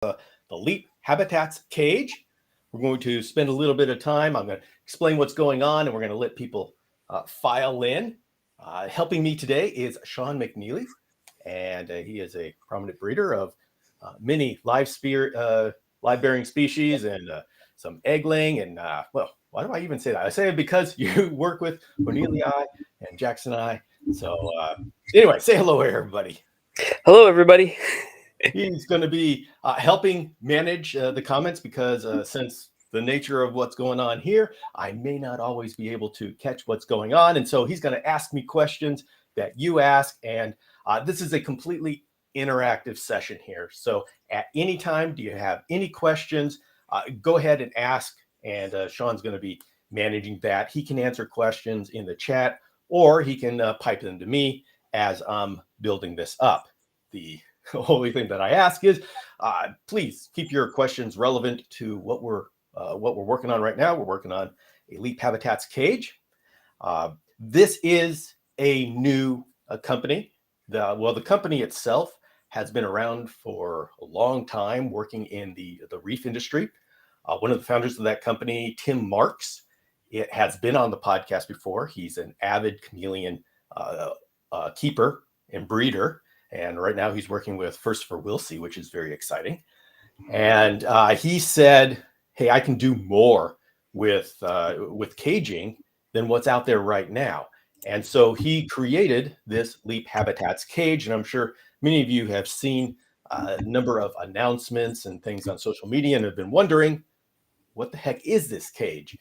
the Leap Habitats cage. We're going to spend a little bit of time. I'm going to explain what's going on, and we're going to let people file in. Helping me today is Sean McNeely, and he is a prominent breeder of many live-bearing species and some egg-laying. And well, why do I even say that? I say it because you work with Cornelia and Jackson and I. So anyway, say hello, everybody. Hello, everybody. He's going to be helping manage the comments because since the nature of what's going on here, I may not always be able to catch what's going on. And so he's going to ask me questions that you ask. And this is a completely interactive session here. So at any time, do you have any questions, go ahead and ask. And Sean's going to be managing that. He can answer questions in the chat, or he can pipe them to me as I'm building this up. The only thing that I ask is, please keep your questions relevant to what we're working on right now. We're working on a Leap Habitats cage. This is a new company. The company itself has been around for a long time, working in the reef industry. One of the founders of that company, Tim Marks, it has been on the podcast before. He's an avid chameleon keeper and breeder. And right now he's working with First for Wilsey, which is very exciting. And he said, hey, I can do more with caging than what's out there right now. And so he created this Leap Habitats cage. And I'm sure many of you have seen a number of announcements and things on social media and have been wondering, what the heck is this cage?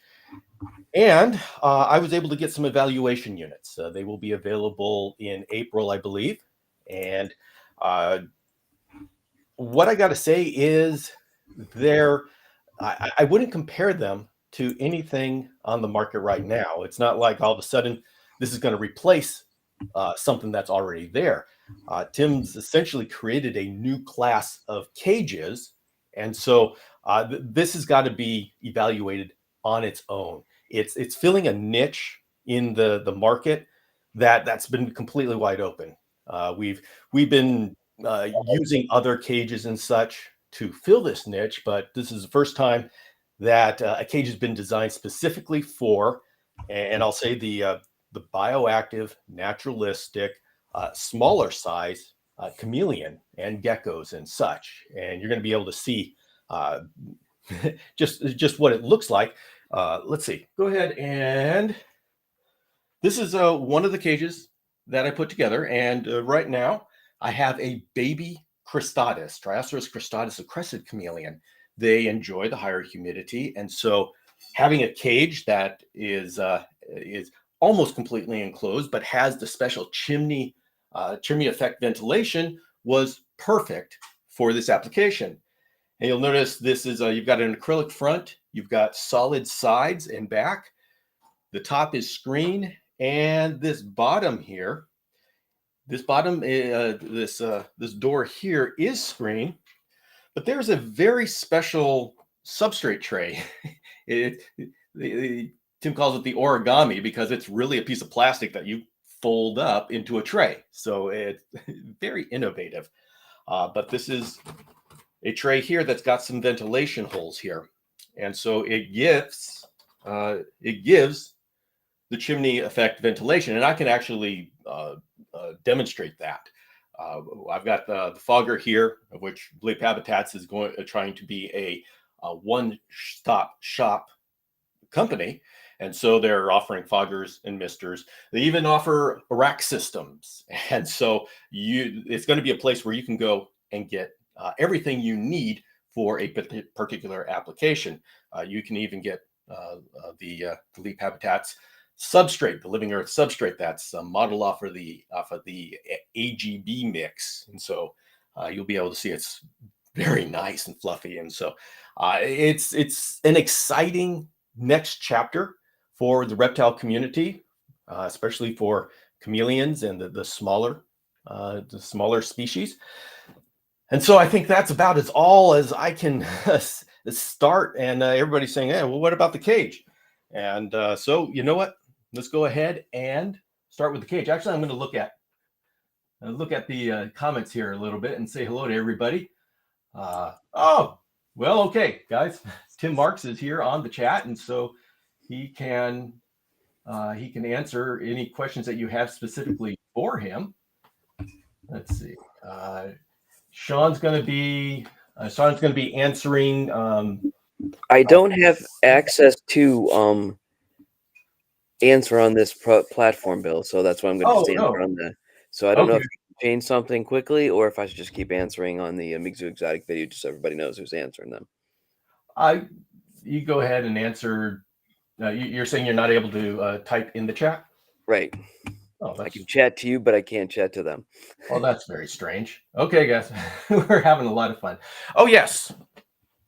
And I was able to get some evaluation units. They will be available in April, I believe. And what I got to say is I wouldn't compare them to anything on the market right now. It's not like all of a sudden this is going to replace something that's already there. Tim's essentially created a new class of cages. And so this has got to be evaluated on its own. It's filling a niche in the market that's been completely wide open. We've been using other cages and such to fill this niche, but this is the first time that a cage has been designed specifically for, and I'll say the bioactive, naturalistic, smaller size chameleon and geckos and such. And you're going to be able to see just what it looks like. Let's see. Go ahead, and this is one of the cages that I put together. And right now I have a baby cristatus, Trioceras cristatus, a crested chameleon. They enjoy the higher humidity. And so having a cage that is almost completely enclosed, but has the special chimney effect ventilation was perfect for this application. And you'll notice this is, you've got an acrylic front, you've got solid sides and back. The top is screen, and this bottom here, this door here is screen, but there's a very special substrate tray. Tim calls it the origami because it's really a piece of plastic that you fold up into a tray. So it's very innovative. But this is a tray here that's got some ventilation holes here. And so it gives the chimney effect ventilation. And I can actually demonstrate that. I've got the fogger here, of which Leap Habitats is trying to be a one-stop shop company. And so they're offering foggers and misters. They even offer rack systems. And so it's going to be a place where you can go and get everything you need for a particular application. You can even get the Leap Habitats substrate, the Living Earth substrate. That's a model off of the AGB mix. And so you'll be able to see it's very nice and fluffy. And so it's an exciting next chapter for the reptile community, especially for chameleons and the smaller species. And so I think that's about as all as I can start. And everybody's saying, hey, well, what about the cage? And so you know what? Let's go ahead and start with the cage. Actually, I'm going to look at the comments here a little bit and say hello to everybody. Oh, well, okay, guys. Tim Marks is here on the chat, and so he can answer any questions that you have specifically for him. Let's see. Sean's going to be answering. I don't have access to answer on this platform, Bill, so that's why I'm going to just answer on that. So I don't know if you can change something quickly, or if I should just keep answering on the Migs Exotic video, just so everybody knows who's answering them. You go ahead and answer. You're saying you're not able to type in the chat? Right. Oh, I can chat to you, but I can't chat to them. Well, that's very strange. Okay, guys, we're having a lot of fun. Oh, yes.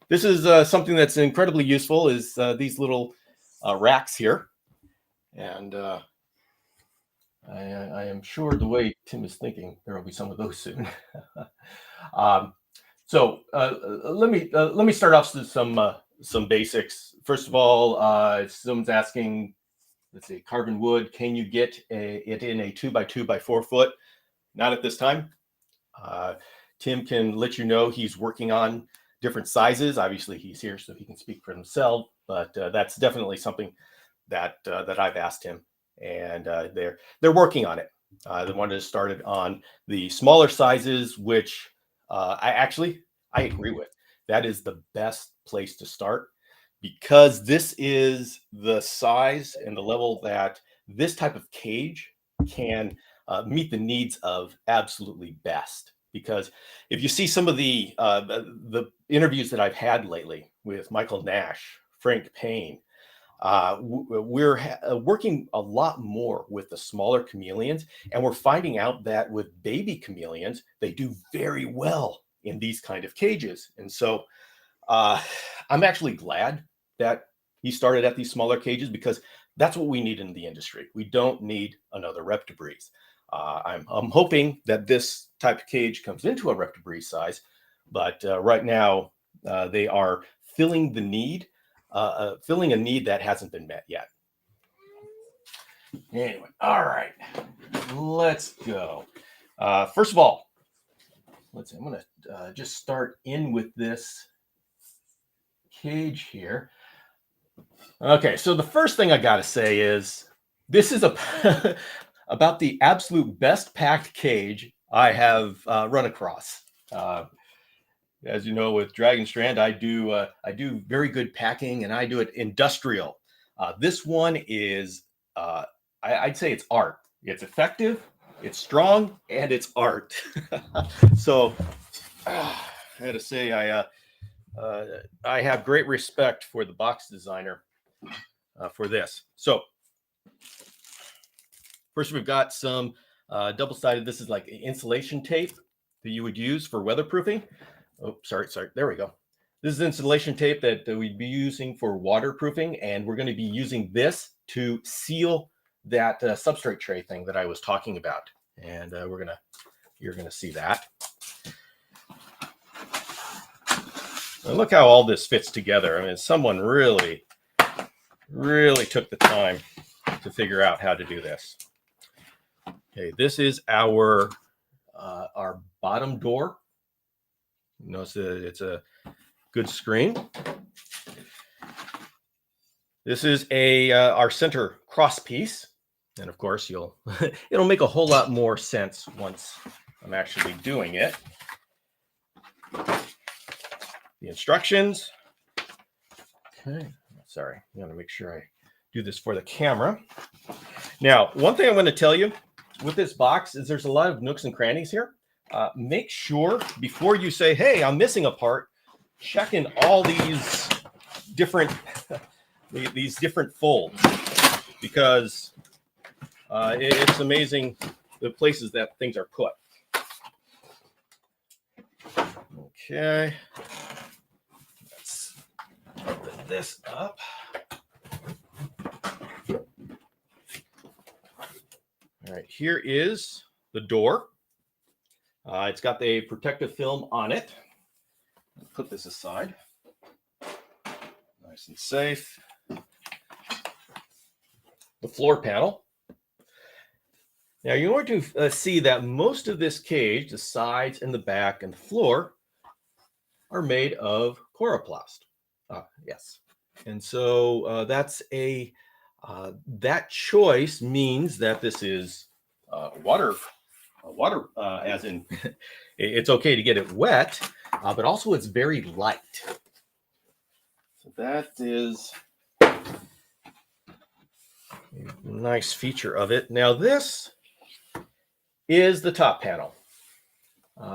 This is something that's incredibly useful is these little racks here. And I am sure the way Tim is thinking, there will be some of those soon. So let me start off with some basics. First of all, someone's asking, let's see, carbon wood. Can you get it in a 2x2 by 4 foot? Not at this time. Tim can let you know he's working on different sizes. Obviously, he's here, so he can speak for himself. But that's definitely something that I've asked him, and they're working on it. They wanted to start it on the smaller sizes, which I agree with. That is the best place to start, because this is the size and the level that this type of cage can meet the needs of absolutely best. Because if you see some of the interviews that I've had lately with Michael Nash, Frank Payne, we're working a lot more with the smaller chameleons, and we're finding out that with baby chameleons, they do very well in these kind of cages. And so I'm actually glad that he started at these smaller cages, because that's what we need in the industry. We don't need another reptibreeze. I'm hoping that this type of cage comes into a reptibreeze size, but right now they are filling the need, filling a need that hasn't been met yet. Anyway, all right, let's go. First of all, let's see, I'm going to just start in with this cage here. Okay, so the first thing I got to say is this is about the absolute best packed cage I have run across. As you know, with Dragon Strand, I do very good packing, and I do it industrial. This one is, I'd say it's art. It's effective, it's strong, and it's art. So I had to say I have great respect for the box designer for this. So first, we've got some double-sided. This is like insulation tape that you would use for weatherproofing. Oh, sorry. There we go. This is insulation tape that we'd be using for waterproofing, and we're going to be using this to seal that substrate tray thing that I was talking about. And you're gonna see that. And look how all this fits together. I mean, someone really took the time to figure out how to do this. Okay, this is our bottom door. Notice that it's a good screen. This is our center cross piece, and of course it'll make a whole lot more sense once I'm actually doing it. The instructions. Okay, sorry, I got to make sure I do this for the camera. Now, one thing I'm going to tell you with this box is there's a lot of nooks and crannies here. Make sure before you say, hey, I'm missing a part, check in all these different folds, because it's amazing the places that things are put. Okay, let's open this up. All right, here is the door. It's got the protective film on it. I'll put this aside. Nice and safe. The floor panel. Now you're going to see that most of this cage, the sides and the back and the floor, are made of chloroplast. Yes. And so that's that choice means that this is water, as in it's okay to get it wet, but also it's very light. So that is a nice feature of it. Now this is the top panel.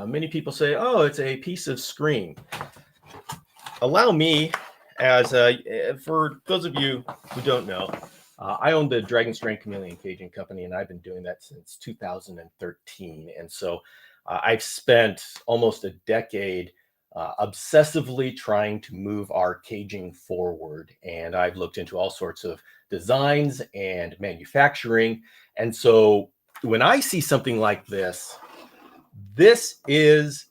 Many people say, oh, it's a piece of screen. Allow me, as for those of you who don't know, I own the Dragon Strain Chameleon Caging Company, and I've been doing that since 2013. And so I've spent almost a decade obsessively trying to move our caging forward. And I've looked into all sorts of designs and manufacturing. And so when I see something like this, this is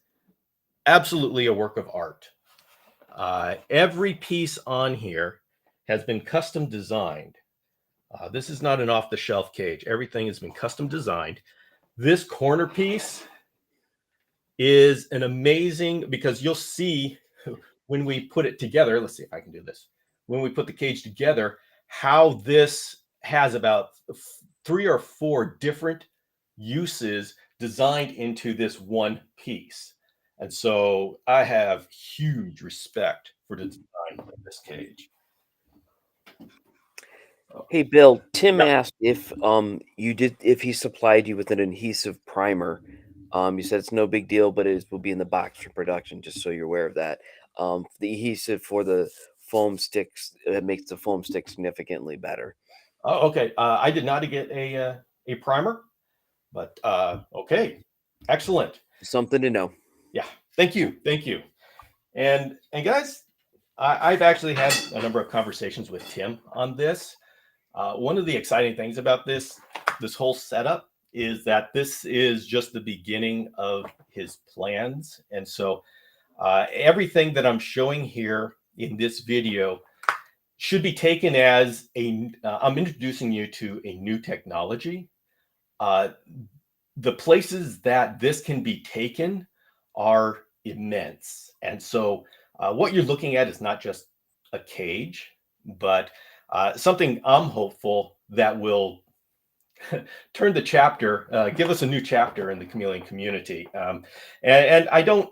absolutely a work of art. Every piece on here has been custom designed. This is not an off-the-shelf cage. Everything has been custom designed. This corner piece is an amazing, because you'll see when we put it together, let's see if I can do this. When we put the cage together, how this has about 3 or 4 different uses designed into this one piece. And so I have huge respect for the design of this cage. Hey Bill, Tim asked if if he supplied you with an adhesive primer. You said it's no big deal, but it will be in the box for production, just so you're aware of that. The adhesive for the foam sticks, it makes the foam stick significantly better. Oh, okay. I did not get a primer, but okay, excellent. Something to know. Yeah, thank you, and guys, I've actually had a number of conversations with Tim on this. One of the exciting things about this whole setup is that this is just the beginning of his plans. And so everything that I'm showing here in this video should be taken as I'm introducing you to a new technology. The places that this can be taken are immense. And so what you're looking at is not just a cage, but something I'm hopeful that will turn the chapter, give us a new chapter in the chameleon community. And I don't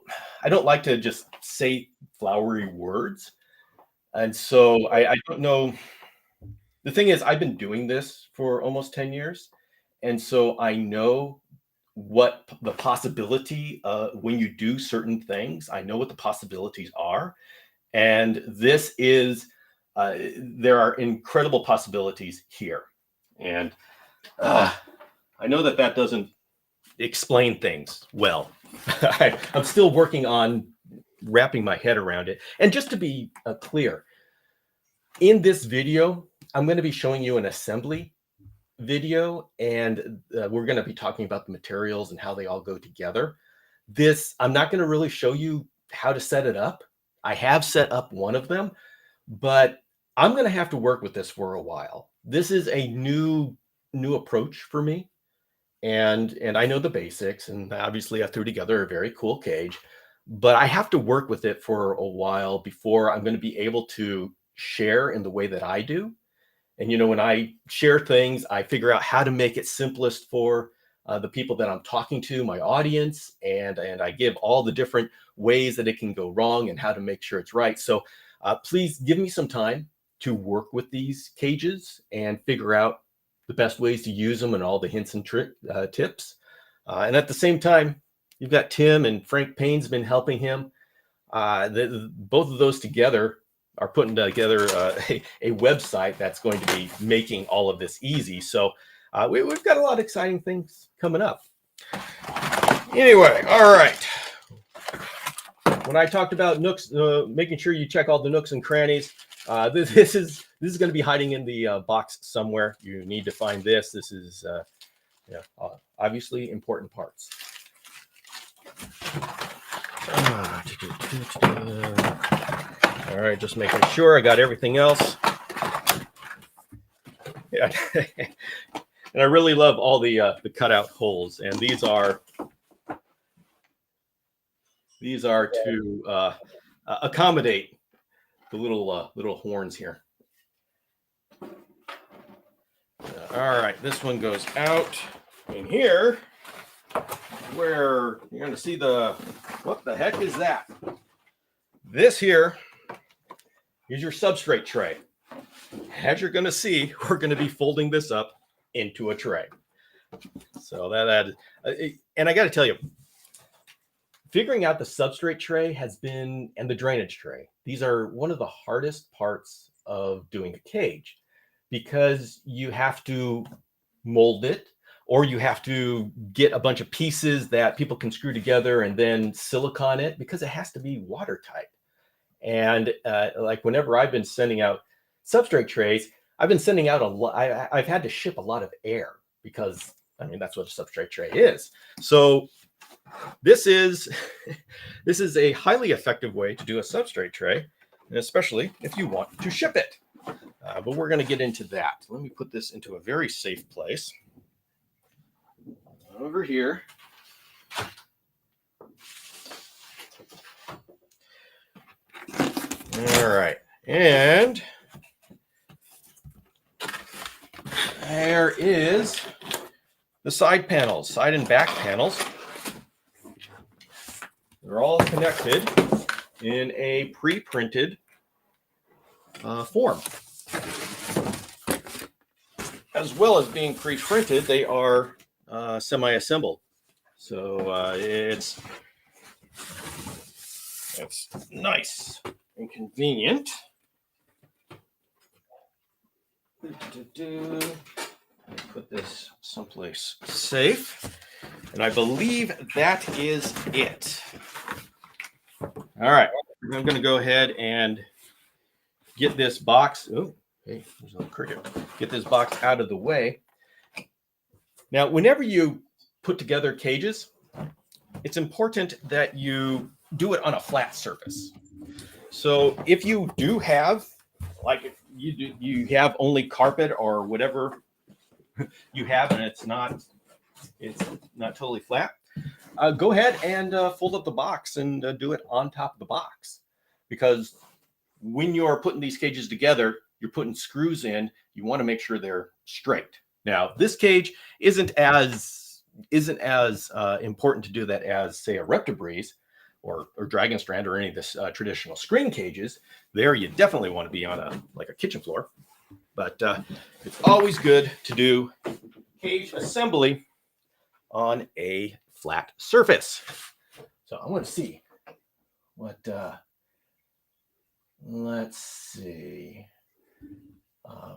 like to just say flowery words. And so I don't know. The thing is, I've been doing this for almost 10 years. And so I know what the possibility when you do certain things, I know what the possibilities are. And this is, there are incredible possibilities here. And I know that doesn't explain things well. I'm still working on wrapping my head around it. And just to be clear, in this video, I'm going to be showing you an assembly video, and we're going to be talking about the materials and how they all go together. I'm not going to really show you how to set it up. I have set up one of them, but I'm going to have to work with this for a while. This is a new approach for me, and I know the basics, and obviously I threw together a very cool cage, but I have to work with it for a while before I'm going to be able to share in the way that I do. And when I share things, I figure out how to make it simplest for the people that I'm talking to, my audience, and I give all the different ways that it can go wrong and how to make sure it's right. So please give me some time to work with these cages and figure out the best ways to use them and all the hints and tips. And at the same time, you've got Tim and Frank Payne's been helping him. Both of those together are putting together a website that's going to be making all of this easy. So we've got a lot of exciting things coming up. Anyway, all right. When I talked about nooks, making sure you check all the nooks and crannies, this is going to be hiding in the box somewhere. You need to find this. This is obviously important parts. All right, just making sure I got everything else. Yeah, and I really love all the cutout holes, and these are to accommodate the little horns here. All right, this one goes out in here where you're going to see what the heck is that? This here is your substrate tray. As you're going to see, we're going to be folding this up into a tray. So and I got to tell you, figuring out the substrate tray and the drainage tray, these are one of the hardest parts of doing a cage, because you have to mold it, or you have to get a bunch of pieces that people can screw together and then silicone it, because it has to be watertight. And like whenever I've been sending out substrate trays, I've been sending out a lot. I've had to ship a lot of air, because I mean, that's what a substrate tray is. So this is a highly effective way to do a substrate tray, and especially if you want to ship it. But we're going to get into that. Let me put this into a very safe place. Over here. All right. And there is the side panels, side and back panels. They're all connected in a pre-printed form. As well as being pre-printed, they are semi-assembled. So it's nice and convenient. Put this someplace safe. And I believe that is it. All right. I'm going to go ahead and get this box. Oh, hey, there's a little cricket. Get this box out of the way. Now, whenever you put together cages, it's important that you do it on a flat surface. So if you do have, like if you have only carpet or whatever you have, and it's not totally flat, go ahead and fold up the box and do it on top of the box. Because when you're putting these cages together, you're putting screws in, you want to make sure they're straight. Now, this cage isn't as important to do that as, say, a Reptibreeze or Dragon Strand or any of this traditional screen cages. There, you definitely want to be on a kitchen floor. But it's always good to do cage assembly on a flat surface. So I want to see what. Let's see.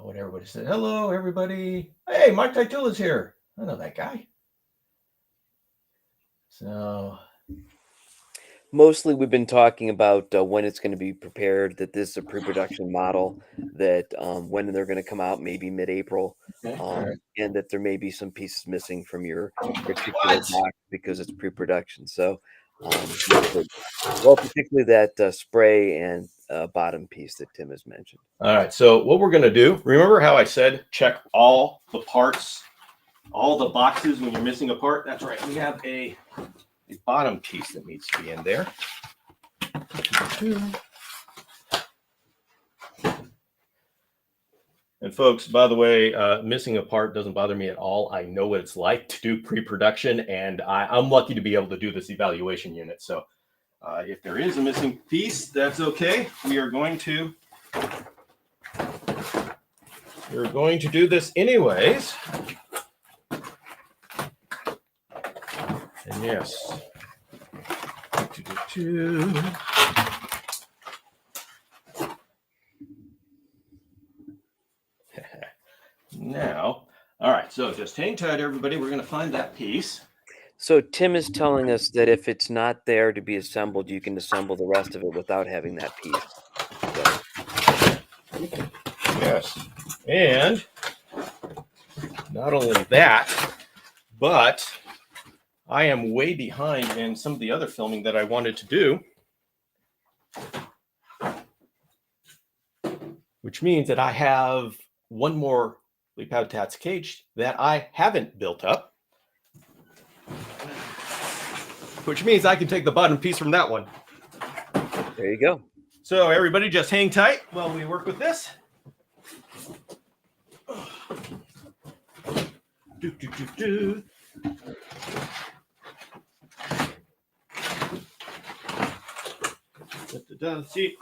What everybody said. Hello, everybody. Hey, Mike Titul is here. I know that guy. So mostly we've been talking about when it's going to be prepared, that this is a pre-production model, that when they're going to come out, maybe mid-April, right. And that there may be some pieces missing from your particular box because it's pre-production. So, well, particularly that spray and bottom piece that Tim has mentioned. All right. So what we're going to do, remember how I said check all the parts, all the boxes when you're missing a part? That's right. We have a bottom piece that needs to be in there. And folks, by the way, missing a part doesn't bother me at all. I know what it's like to do pre-production, and I'm lucky to be able to do this evaluation unit. So if there is a missing piece, that's okay. We're going to do this anyways. And yes. Now, all right, so just hang tight, everybody. We're going to find that piece. So Tim is telling us that if it's not there to be assembled, you can assemble the rest of it without having that piece. So. Yes. And not only that, but I am way behind in some of the other filming that I wanted to do, which means that I have one more Leap Habitats cage that I haven't built up, which means I can take the bottom piece from that one. There you go. So everybody just hang tight while we work with this. Do, do, do, do. Da, da, da. See,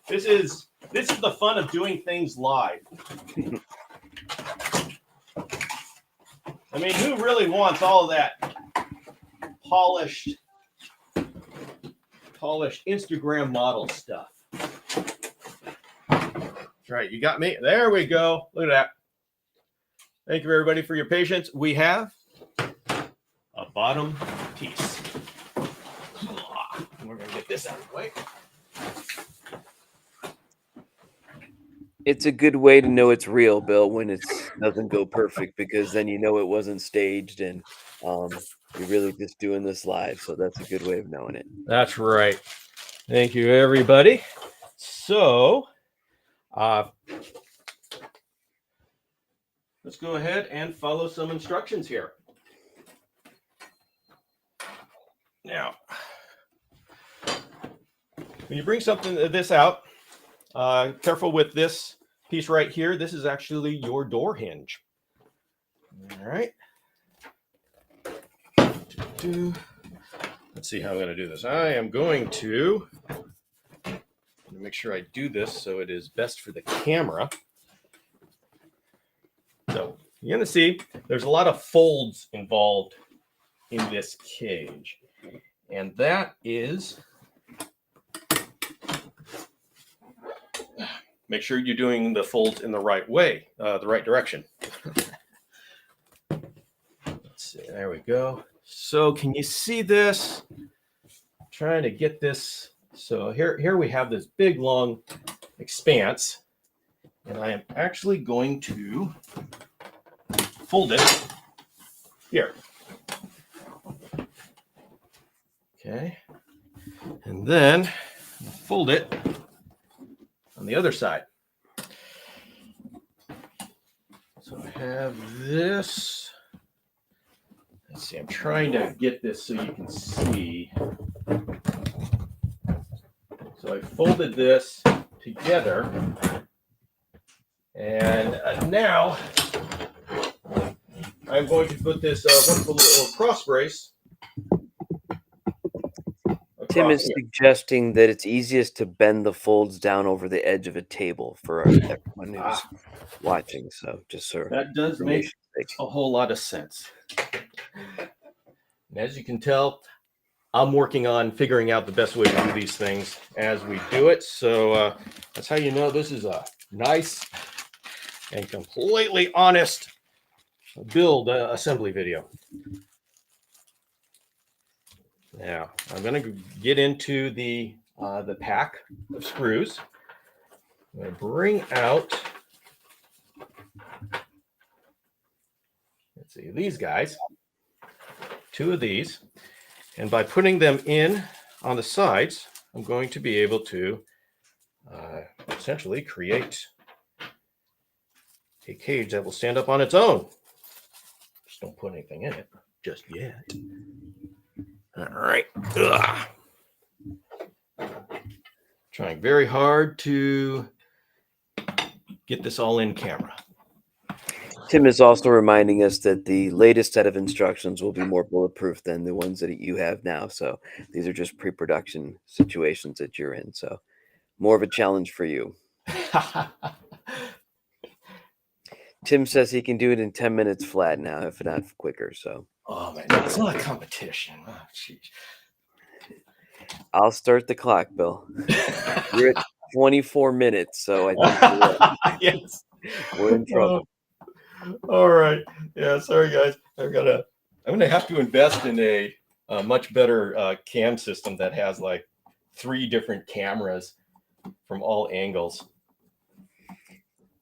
this is the fun of doing things live. I mean, who really wants all of that polished Instagram model stuff? That's right. You got me. There we go. Look at that. Thank you, everybody, for your patience. We have a bottom piece. We're going to get this out of the way. It's a good way to know it's real, Bill, when it doesn't go perfect, because then you know it wasn't staged and you're really just doing this live. So that's a good way of knowing it. That's right. Thank you, everybody. So let's go ahead and follow some instructions here. Now, when you bring something this out, careful with this piece right here. This is actually your door hinge. All right. Let's see how I'm going to do this. I am going to make sure I do this so it is best for the camera. So you're going to see there's a lot of folds involved in this cage. And that is, make sure you're doing the folds in the right way, the right direction. Let's see, there we go. So can you see this? I'm trying to get this. So here we have this big, long expanse. And I am actually going to fold it here. Okay. And then fold it on the other side. So I have this. Let's see, I'm trying to get this so you can see. So I folded this together. And now I'm going to put this wonderful little cross brace. Tim is suggesting that it's easiest to bend the folds down over the edge of a table for everyone who's watching. So just so that does make a whole lot of sense. And as you can tell, I'm working on figuring out the best way to do these things as we do it. So that's how you know this is a nice and completely honest build assembly video. Now I'm going to get into the pack of screws. I'm going to bring out, let's see, these guys, 2 of these, and by putting them in on the sides, I'm going to be able to essentially create a cage that will stand up on its own. Just don't put anything in it just yet. All right. Ugh. Trying very hard to get this all in camera. Tim is also reminding us that the latest set of instructions will be more bulletproof than the ones that you have now. So these are just pre-production situations that you're in. So more of a challenge for you. Tim says he can do it in 10 minutes flat now, if not quicker. So. Oh man, it's not a competition. Oh, geez. I'll start the clock, Bill. You're at 24 minutes, so I think yes, we're in trouble. All right. Yeah, sorry guys. I'm gonna have to invest in a much better cam system that has like 3 different cameras from all angles.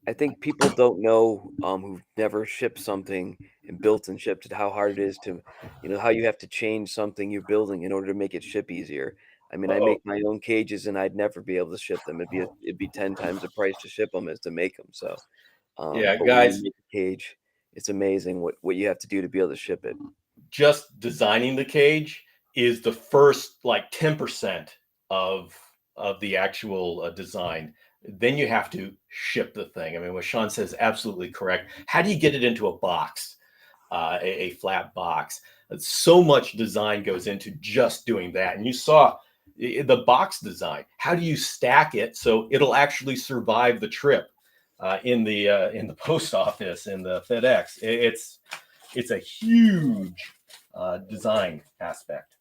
I think people don't know who've never shipped something and built and shipped it, how hard it is to, how you have to change something you're building in order to make it ship easier. I mean, I make my own cages and I'd never be able to ship them. It'd be 10 times the price to ship them as to make them. So yeah, but guys, when you make a cage, it's amazing what you have to do to be able to ship it. Just designing the cage is the first like 10% of of the actual design. Then you have to ship the thing. I mean, what Sean says is absolutely correct. How do you get it into a box, a flat box? So much design goes into just doing that. And you saw the box design. How do you stack it so it'll actually survive the trip in the post office, in the FedEx? It's a huge design aspect.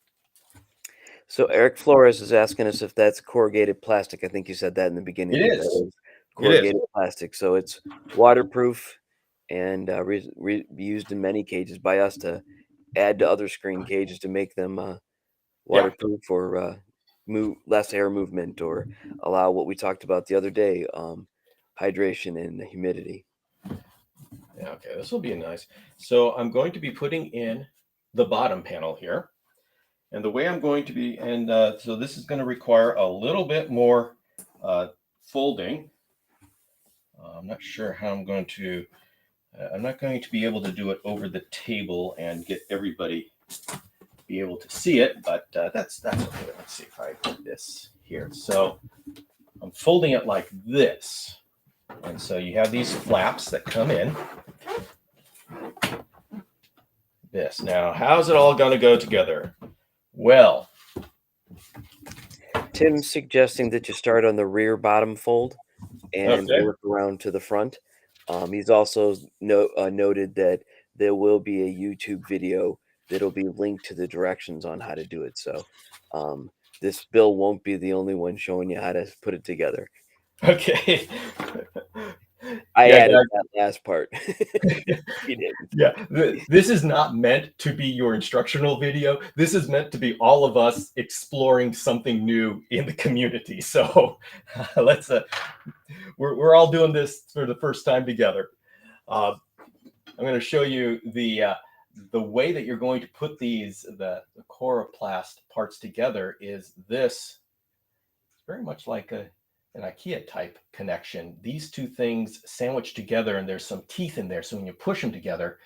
So Eric Flores is asking us if that's corrugated plastic. I think you said that in the beginning. It is. Corrugated plastic. So it's waterproof and used in many cages by us to add to other screen cages to make them waterproof or move less air movement or allow what we talked about the other day, hydration and humidity. Yeah, okay, this will be nice. So I'm going to be putting in the bottom panel here. And the way I'm going to be, and so this is going to require a little bit more folding. I'm not sure how I'm going to, I'm not going to be able to do it over the table and get everybody be able to see it, but that's okay. Let's see if I put this here. So I'm folding it like this. And so you have these flaps that come in. This. Now, how's it all going to go together? Well, Tim's suggesting that you start on the rear bottom fold and work around to the front. He's also noted that there will be a YouTube video that'll be linked to the directions on how to do it. So this Bill won't be the only one showing you how to put it together. Okay. I added that last part. He didn't. Yeah, this is not meant to be your instructional video. This is meant to be all of us exploring something new in the community. So let's we're all doing this for the first time together. I'm going to show you the way that you're going to put these the coroplast parts together. Is this very much like an IKEA type connection. These two things sandwiched together, and there's some teeth in there. So when you push them together,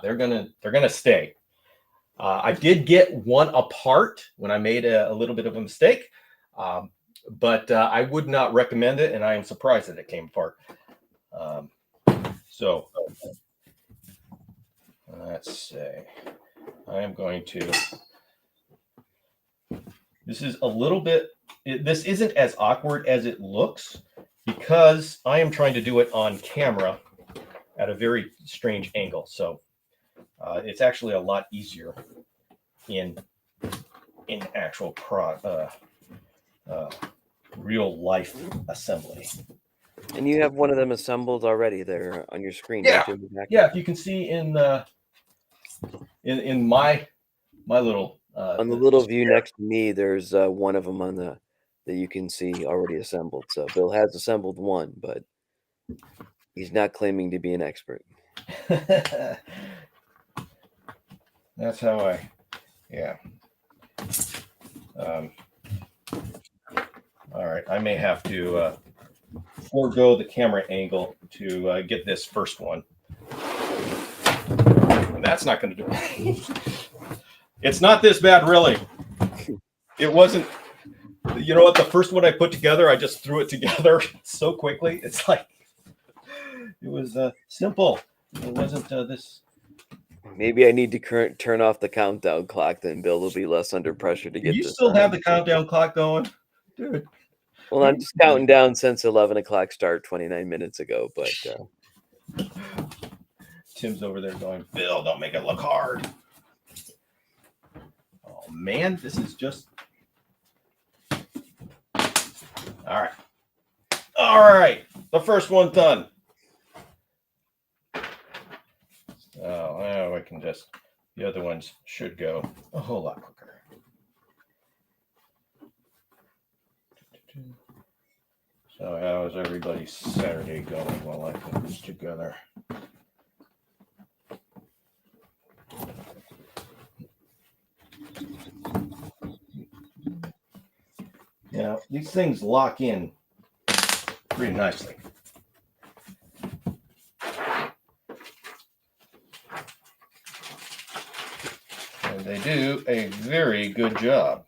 they're gonna stay. I did get one apart when I made a little bit of a mistake, but I would not recommend it, and I am surprised that it came apart. So let's say I am going to. This is a little bit. This isn't as awkward as it looks because I am trying to do it on camera at a very strange angle. So it's actually a lot easier in actual real life assembly. And you have one of them assembled already there on your screen. Yeah, yeah. If you can see in my little on the little view next to me, there's one of them on that you can see already assembled. So Bill has assembled one, but he's not claiming to be an expert. That's how yeah. All right, I may have to forego the camera angle to get this first one. And that's not going to do it. It's not this bad, really. It wasn't. You know what? The first one I put together, I just threw it together so quickly. It's like it was simple. It wasn't this. Maybe I need to turn off the countdown clock. Then Bill will be less under pressure to get. You still have the countdown clock going, dude? Well, I'm just counting down since 11 o'clock start 29 minutes ago. But Tim's over there going, Bill, don't make it look hard. Oh man, this is just. All right, the first one done. Oh, now I can just, the other ones should go a whole lot quicker. So how is everybody's Saturday going while I put this together? Now, these things lock in pretty nicely. And they do a very good job.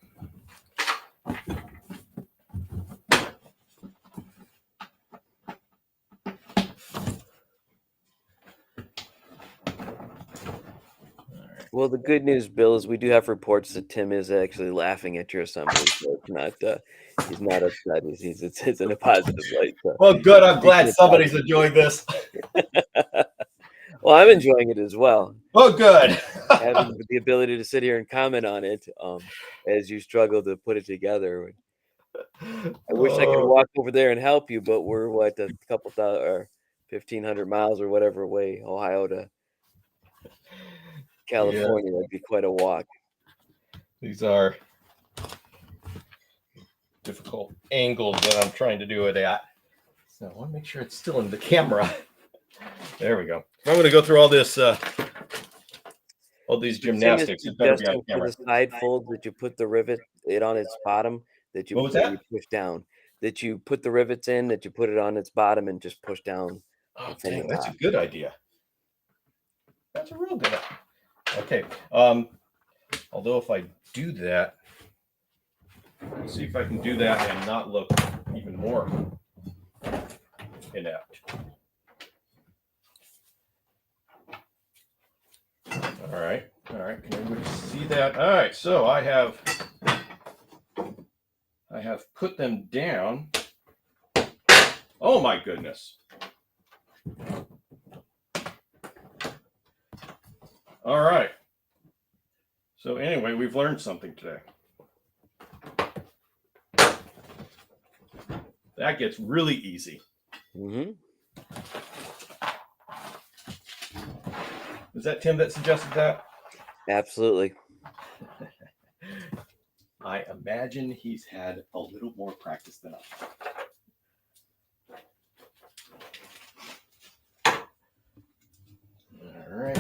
Well, the good news, Bill, is we do have reports that Tim is actually laughing at your assembly, so it's not. He's not upset. It's in a positive light. So. Well, good. I'm glad somebody's enjoying this. Well, I'm enjoying it as well. Oh, good. Having the ability to sit here and comment on it as you struggle to put it together. I wish I could walk over there and help you, but we're what, a couple thousand or 1,500 miles or whatever away, Ohio to California. That'd be quite a walk. These are difficult angles that I'm trying to do it at. So I want to make sure it's still in the camera. There we go. I'm going to go through all this, all these gymnastics. It better be on camera. For the side fold that you put the rivet on its bottom, that you push down, that you put the rivets in, that you put it on its bottom and just push down. Oh, dang, that's a good idea. That's a real good idea. Okay. Although if I do that, let's see if I can do that and not look even more inept. All right. Can everybody see that? All right. So I have put them down. Oh my goodness. All right. So anyway, we've learned something today. That gets really easy. Mm-hmm. Was that Tim that suggested that? Absolutely. I imagine he's had a little more practice than I. All right.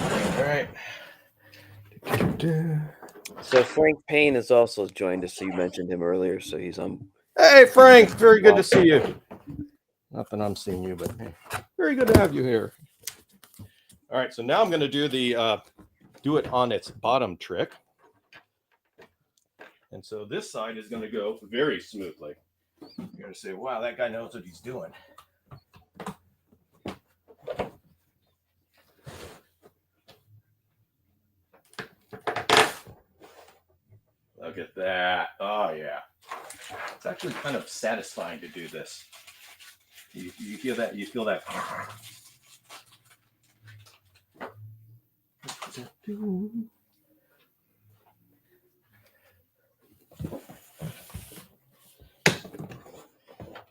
So Frank Payne has also joined us. So you mentioned him earlier, so he's on. Hey, Frank, very good to see you. Not that I'm seeing you, but hey, very good to have you here. All right, so now I'm going to do the do it on its bottom trick. And so this side is going to go very smoothly. You're going to say, wow, that guy knows what he's doing. Look at that. Oh, yeah. It's actually kind of satisfying to do this. You feel that? You feel that? All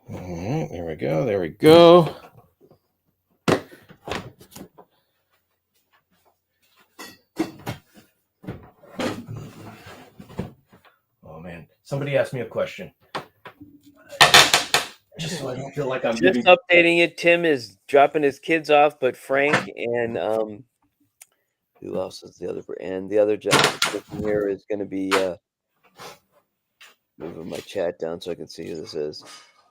right, there we go. There we go. Oh man, somebody asked me a question. Just so I don't feel like I'm just updating it. Tim is dropping his kids off, but Frank and who else is the other? And the other gentleman here is going to be moving my chat down so I can see who this is.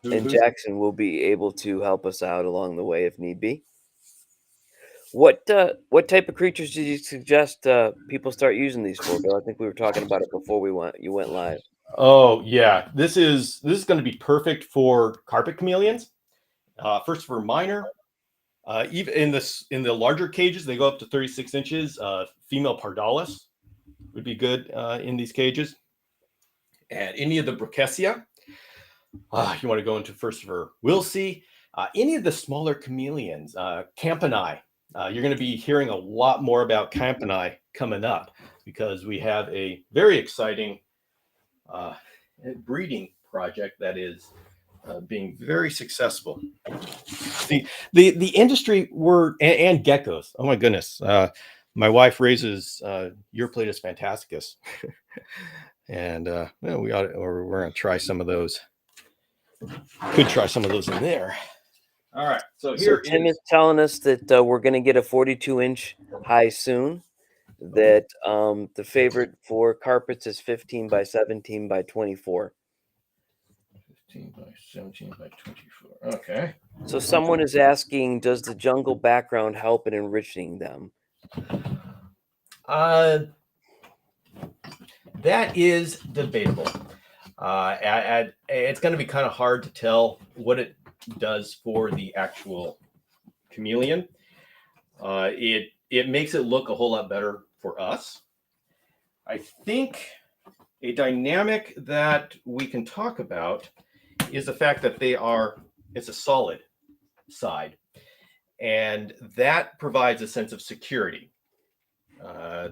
And Jackson will be able to help us out along the way if need be. What type of creatures did you suggest people start using these for, Bill? I think we were talking about it before you went live. Oh yeah, this is going to be perfect for carpet chameleons. First for minor, even in the larger cages, they go up to 36 inches. Female pardalis would be good in these cages, and any of the Brookesia. You want to go into first for Wilsey. Any of the smaller chameleons, Campani. You're going to be hearing a lot more about Campani coming up because we have a very exciting breeding project that is being very successful. The industry and geckos. Oh my goodness. My wife raises Eurypletus fantasticus. And we're going to try some of those. Could try some of those in there. All right. So Tim is telling us that we're going to get a 42-inch high soon. That the favorite for carpets is 15 by 17 by 24. 15 by 17 by 24. Okay. So someone is asking, does the jungle background help in enriching them? That is debatable. It's going to be kind of hard to tell what it does for the actual chameleon. It makes it look a whole lot better for us I think a dynamic that we can talk about is the fact that it's a solid side, and that provides a sense of security.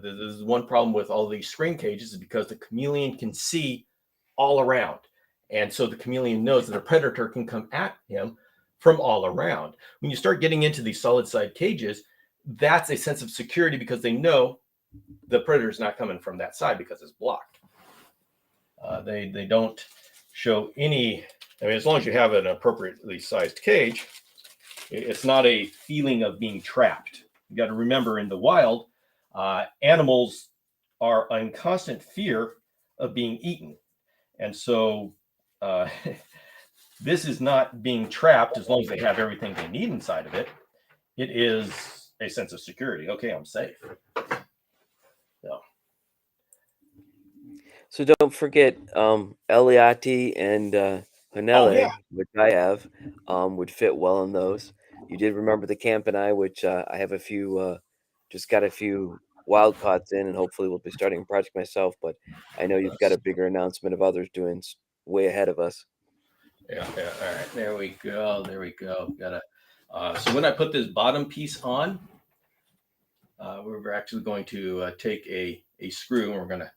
This is one problem with all these screen cages, is because the chameleon can see all around. And so the chameleon knows that a predator can come at him from all around. When you start getting into these solid side cages, that's a sense of security because they know the predator is not coming from that side because it's blocked. They don't show any, I mean, as long as you have an appropriately sized cage, it's not a feeling of being trapped. You got to remember, in the wild, animals are in constant fear of being eaten. And so this is not being trapped as long as they have everything they need inside of it. It is a sense of security. Okay, I'm safe. So don't forget Eliati and Hanele, which I have, would fit well in those. You did remember the Camp and I, which I have a few, just got a few wild caughts in, and hopefully we'll be starting a project myself. But I know you've got a bigger announcement of others doing way ahead of us. Yeah. All right. There we go. Got so when I put this bottom piece on, we're actually going to take a screw, and we're gonna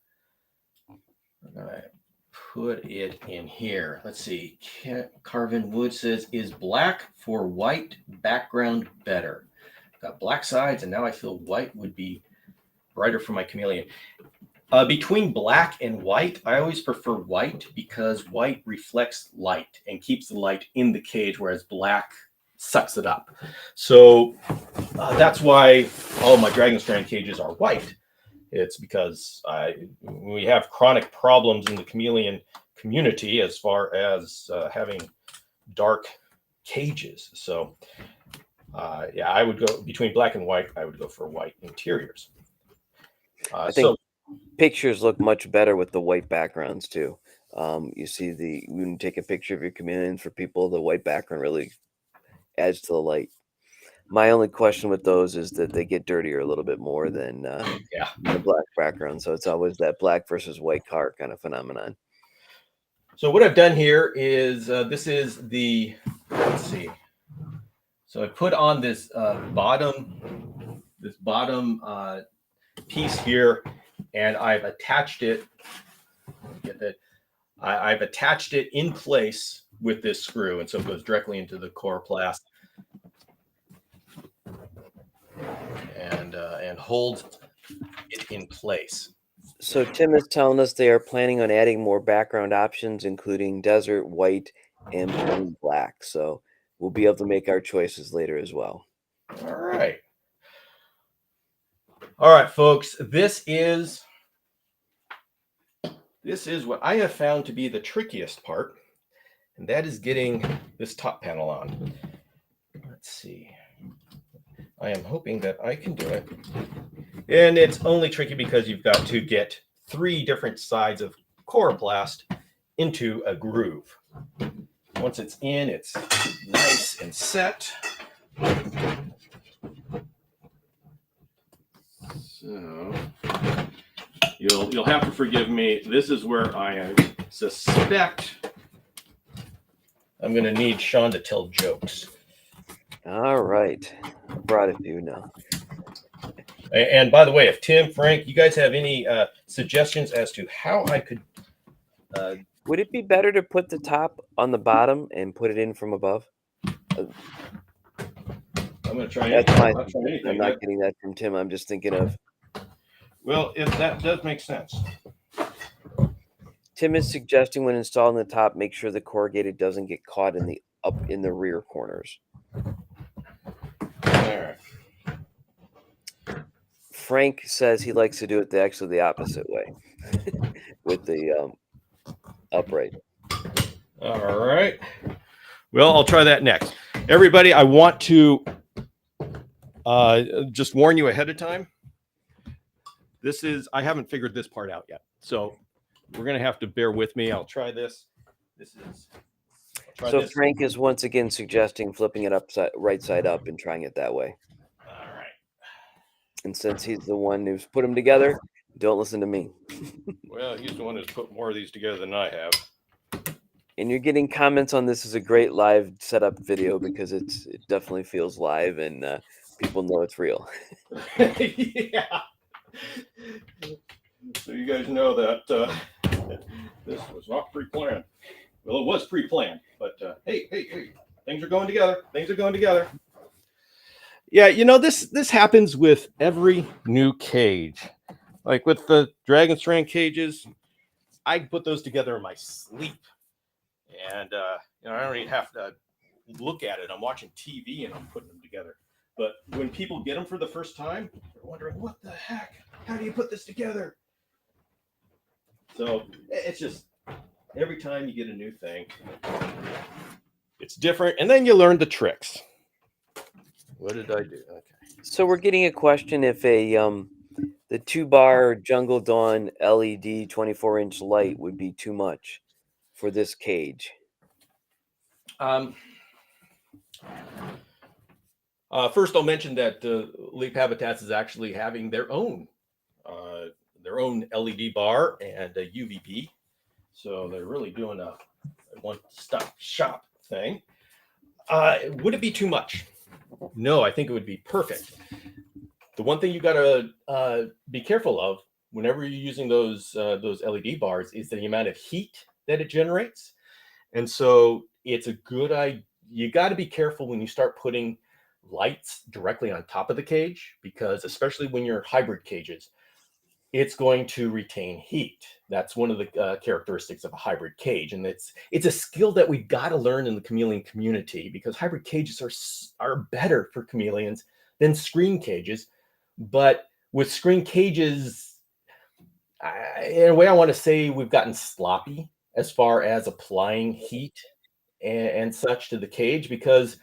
put it in here. Let's see. Carvin Wood says, "Is black for white background better?" Got black sides, and now I feel white would be brighter for my chameleon. Between black and white, I always prefer white because white reflects light and keeps the light in the cage, whereas black sucks it up. So that's why all my Dragon Strand cages are white. It's because we have chronic problems in the chameleon community as far as having dark cages. So I would go between black and white. I would go for white interiors. I think pictures look much better with the white backgrounds too. You see when you take a picture of your chameleon, for people, the white background really adds to the light. My only question with those is that they get dirtier a little bit more than the black background. So it's always that black versus white car kind of phenomenon. So what I've done here is this is the, let's see. So I put on this bottom piece here, and I've attached it. Get that? I've attached it in place with this screw, and so it goes directly into the coroplast and holds it in place. So Tim is telling us they are planning on adding more background options, including desert, white, and plain black. So we'll be able to make our choices later as well. All right, folks. This is what I have found to be the trickiest part, and that is getting this top panel on. Let's see. I am hoping that I can do it. And it's only tricky because you've got to get 3 different sides of coroplast into a groove. Once it's in, it's nice and set. So you'll have to forgive me. This is where I suspect I'm going to need Sean to tell jokes. All right. I brought a few now. And by the way, if Tim, Frank, you guys have any suggestions as to how I could... Would it be better to put the top on the bottom and put it in from above? I'm going to try anything. Anything. I'm not getting that from Tim. I'm just thinking of... Well, if that does make sense. Tim is suggesting when installing the top, make sure the corrugated doesn't get caught up in the rear corners. All right. Frank says he likes to do it the opposite way with the upright. All right. Well, I'll try that next. Everybody, I want to just warn you ahead of time. I haven't figured this part out yet. So we're going to have to bear with me. I'll try this. Frank is once again suggesting flipping it right side up and trying it that way. All right. And since he's the one who's put them together, Don't listen to me. Well, he's the one who's put more of these together than I have. And you're getting comments on this is a great live setup video because it definitely feels live and people know it's real. Yeah. So you guys know that this was not pre-planned. Well, it was pre-planned, but hey, things are going together. Things are going together. Yeah, this happens with every new cage. Like with the Dragon Strand cages, I put those together in my sleep, and I don't even have to look at it. I'm watching TV and I'm putting them together. But when people get them for the first time, they're wondering, what the heck? How do you put this together? So it's just every time you get a new thing, it's different, and then you learn the tricks. What did I do? Okay. So we're getting a question if the 2-bar Jungle Dawn LED 24-inch light would be too much for this cage. First, I'll mention that Leap Habitats is actually having their own LED bar and a UVB. So they're really doing a one-stop shop thing. Would it be too much? No, I think it would be perfect. The one thing you got to be careful of whenever you're using those LED bars is the amount of heat that it generates. And so it's a good idea. You got to be careful when you start putting lights directly on top of the cage, because especially when you're hybrid cages, it's going to retain heat. That's one of the characteristics of a hybrid cage, and it's a skill that we've got to learn in the chameleon community, because hybrid cages are better for chameleons than screen cages. But with screen cages, in a way, I want to say we've gotten sloppy as far as applying heat and such to the cage, because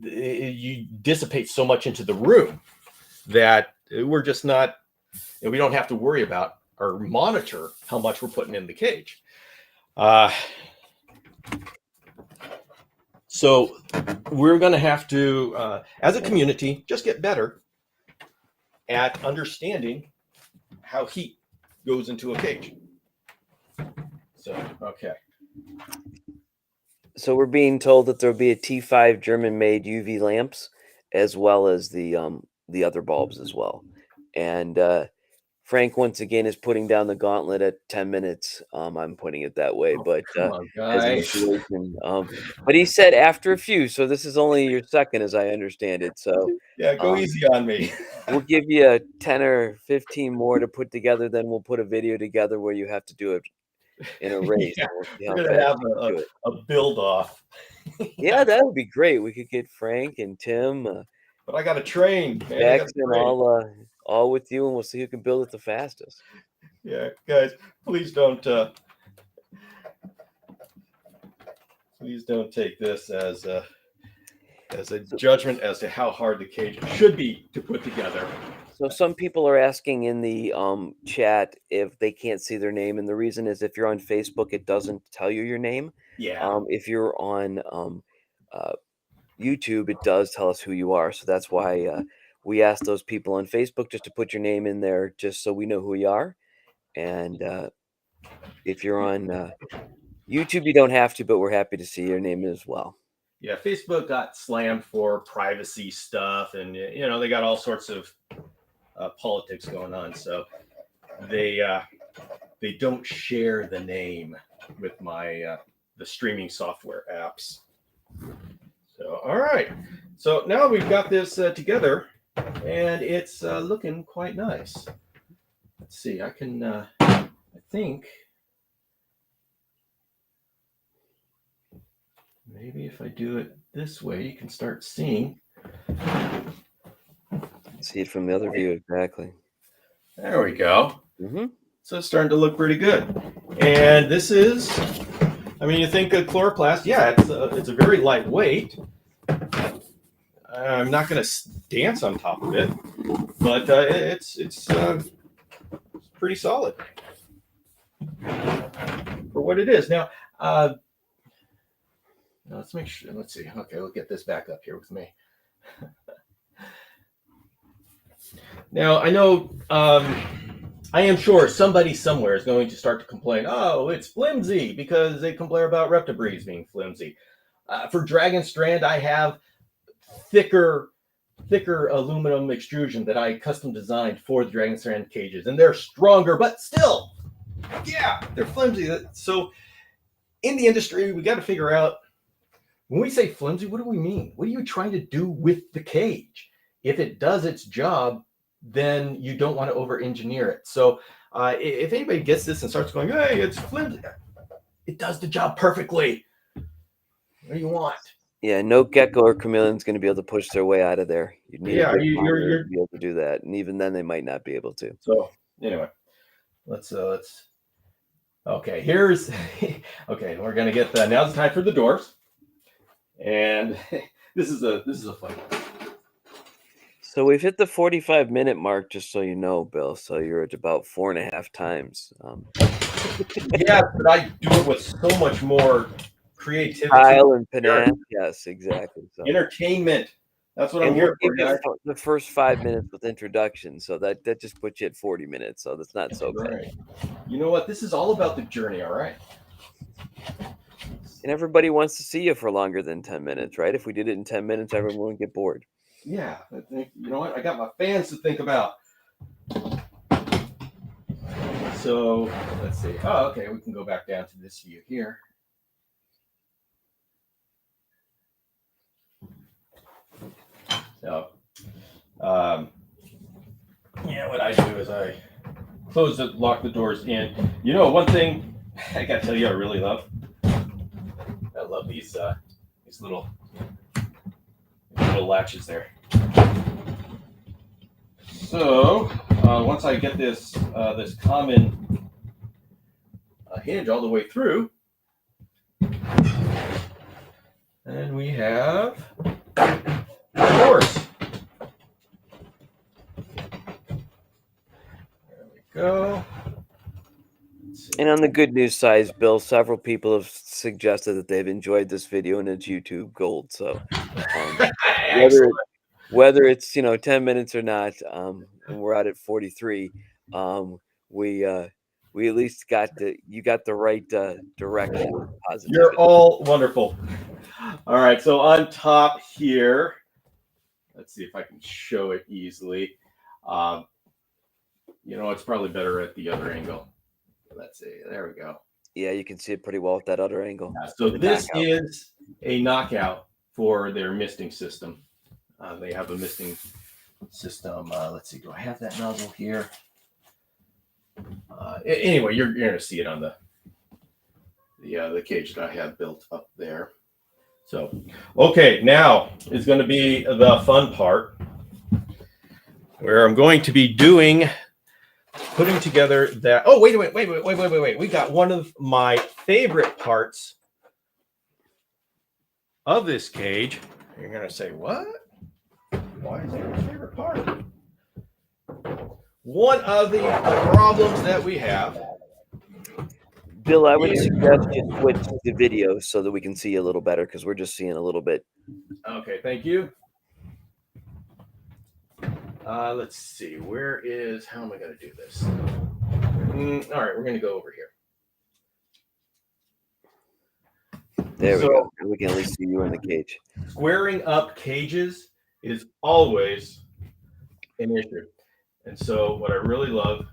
you dissipate so much into the room that we're just not, we don't have to worry about or monitor how much we're putting in the cage. So we're going to have to, as a community, just get better at understanding how heat goes into a cage. So, okay. So we're being told that there'll be a T5 German-made UV lamps, as well as the other bulbs as well. And Frank once again is putting down the gauntlet at 10 minutes. I'm putting it that way, but Come on, as an guys. inspiration. But he said after a few, so this is only your second, as I understand it. So Yeah, go easy on me. we'll give you a 10 or 15 more to put together. Then we'll put a video together where you have to do it in a race. Yeah, We'll see we're how gonna fast have you can do it. a build off. Yeah, that would be great. We could get Frank and Tim, But I got to train, man. I got to Jackson, train. all with you, and we'll see who can build it the fastest. Yeah, guys, please don't take this as a judgment as to how hard the cage should be to put together. So some people are asking in the chat if they can't see their name, and the reason is if you're on Facebook, it doesn't tell you your name. Yeah. If you're on YouTube, it does tell us who you are. So that's why we ask those people on Facebook just to put your name in there, just so we know who you are. And if you're on YouTube, you don't have to, but we're happy to see your name as well. Yeah, Facebook got slammed for privacy stuff, and they got all sorts of politics going on. So they don't share the name with my the streaming software apps. So all right, so now we've got this together, and it's looking quite nice. Let's see, I can I think maybe if I do it this way, you can start seeing. See it from the other view, exactly. There we go. Mm-hmm. So it's starting to look pretty good. And this is, I mean, you think of chloroplast, yeah, it's a very lightweight. I'm not going to dance on top of it, but it's pretty solid for what it is. Now, let's make sure. Let's see. Okay, we'll get this back up here with me. Now I know. I am sure somebody somewhere is going to start to complain. Oh, it's flimsy because they complain about reptibreeze being flimsy. For Dragon Strand, I have thicker aluminum extrusion that I custom designed for the Dragon Strand cages, and they're stronger, but still, yeah, they're flimsy. So in the industry, we got to figure out when we say flimsy, what do we mean? What are you trying to do with the cage? If it does its job, then you don't want to over-engineer it. So if anybody gets this and starts going, hey, it's flimsy, it does the job perfectly. What do you want? Yeah, no gecko or chameleon's going to be able to push their way out of there. You need Yeah, a good monitor to be able to do that, and even then, they might not be able to. So anyway, let's. Okay, here's. Okay, we're gonna get the. Now's the time for the doors, and this is a fun one. So we've hit the 45-minute mark, just so you know, Bill. So you're at about 4.5 times. Yeah, but I do it with so much more creativity. Style and panache. Yes, exactly. So entertainment. That's what I'm here for, guys. The first 5 minutes with introduction, so that just puts you at 40 minutes. So that's not so bad. You know what? This is all about the journey. All right. And everybody wants to see you for longer than 10 minutes, right? If we did it in 10 minutes, everyone would get bored. Yeah. You know what? I got my fans to think about. So let's see. Oh, okay. We can go back down to this view here. So, yeah, what I do is I close it, lock the doors in. You know, one thing I gotta tell you, I really love. I love these little latches there. So once I get this this common hinge all the way through, and we have doors. There we go. And on the good news side, Bill, several people have suggested that they've enjoyed this video and it's YouTube gold. So whether it's 10 minutes or not, and we're out at 43, we at least you got the right direction. You're all wonderful. All right, so on top here, let's see if I can show it easily. It's probably better at the other angle. Let's see. There we go. Yeah, you can see it pretty well with that other angle. Yeah, so this is a knockout for their misting system. They have a misting system. Let's see. Do I have that nozzle here? Anyway, you're going to see it on the cage that I have built up there. So, okay, now is going to be the fun part where I'm going to be putting together that. Oh, wait. We got one of my favorite parts of this cage. You're going to say, what? Why is that your favorite part? One of the problems that we have. Bill, I would suggest you switch the video so that we can see you a little better because we're just seeing a little bit. Okay, thank you. Let's see. How am I going to do this? All right, we're going to go over here. There we go. We can at least see you in the cage. Squaring up cages is always an issue. And so what I really love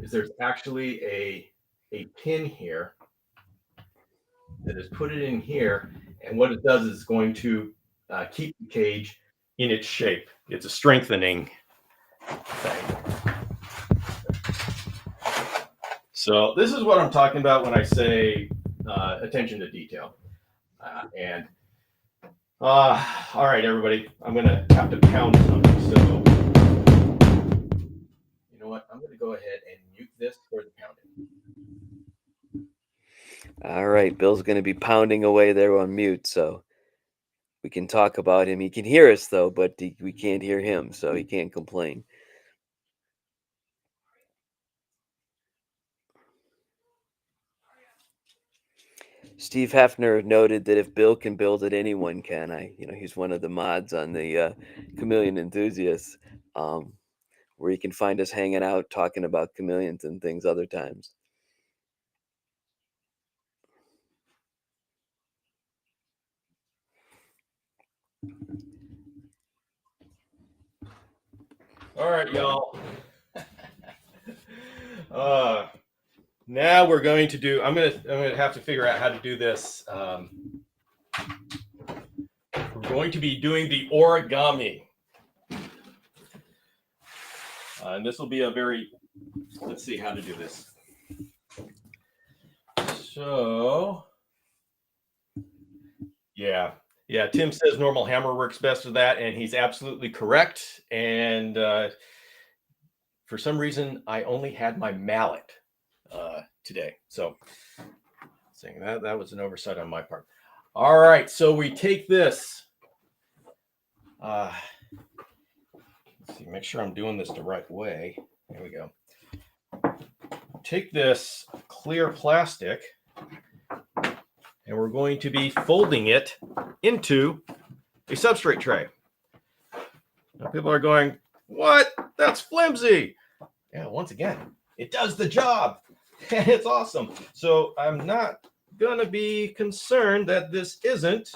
is there's actually a pin here that is put it in here. And what it does is going to keep the cage in its shape. It's a strengthening thing. So this is what I'm talking about when I say attention to detail. All right, everybody, I'm going to have to pound something. So you know what? I'm going to go ahead and mute this for the pounding. All right, Bill's going to be pounding away there on mute, so we can talk about him. He can hear us, though, but we can't hear him, so he can't complain. Steve Hefner noted that if Bill can build it, anyone can. He's one of the mods on the Chameleon Enthusiasts. where you can find us hanging out talking about chameleons and things other times. All right, y'all. Now we're going to do. I'm gonna have to figure out how to do this. We're going to be doing the origami, and this will be a very. Let's see how to do this. So, yeah. Tim says normal hammer works best for that, and he's absolutely correct. And for some reason, I only had my mallet today, so saying that was an oversight on my part. All right, so we take this. Let's see, make sure I'm doing this the right way. There we go. Take this clear plastic, and we're going to be folding it into a substrate tray. Now, people are going, "What? That's flimsy." Yeah, once again, it does the job, and it's awesome. So I'm not gonna be concerned that this isn't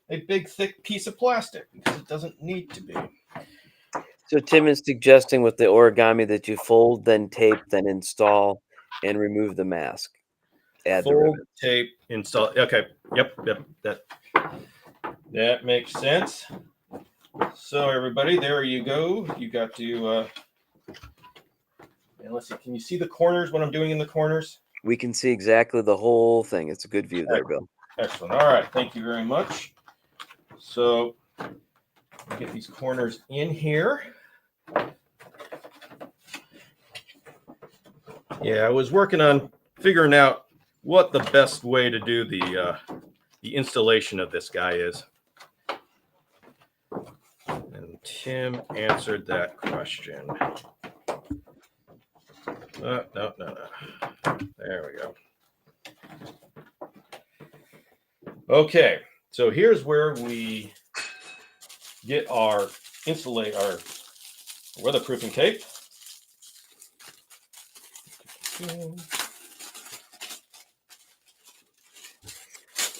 a big, thick piece of plastic, because it doesn't need to be. So Tim is suggesting with the origami that you fold, then tape, then install, and remove the mask. Add the ribbon. Tape, install. Okay. Yep. That makes sense. So everybody, there you go. You got to. And let's see. Can you see the corners? What I'm doing in the corners? We can see exactly the whole thing. It's a good view there, Bill. Excellent. All right. Thank you very much. So get these corners in here. Yeah, I was working on figuring out what the best way to do the installation of this guy is. And Tim answered that question. No. There we go. Okay, so here's where we get our weatherproofing tape.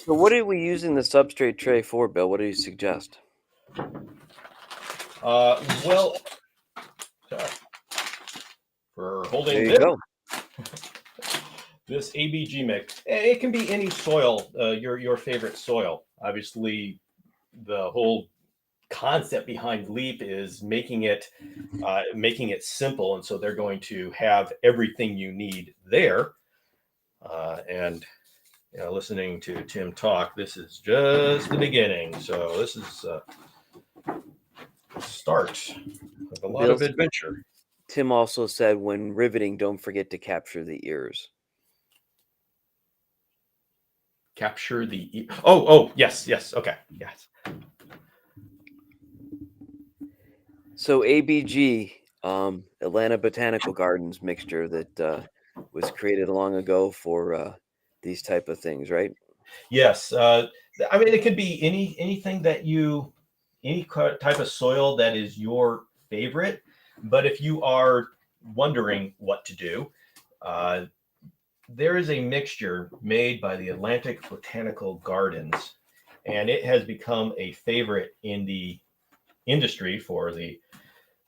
So what are we using the substrate tray for, Bill? What do you suggest? Well, for holding this ABG mix, it can be any soil, your favorite soil. Obviously, the whole concept behind Leap is making it simple, and so they're going to have everything you need there. And listening to Tim talk, this is just the beginning. So this is the start of a lot of adventure. Tim also said, when riveting, don't forget to capture the ears. Capture the oh yes, okay, yes. So ABG, Atlanta Botanical Gardens mixture that was created long ago for these type of things, right? Yes. I mean, it could be anything that any type of soil that is your favorite. But if you are wondering what to do, there is a mixture made by the Atlantic Botanical Gardens, and it has become a favorite in the industry for the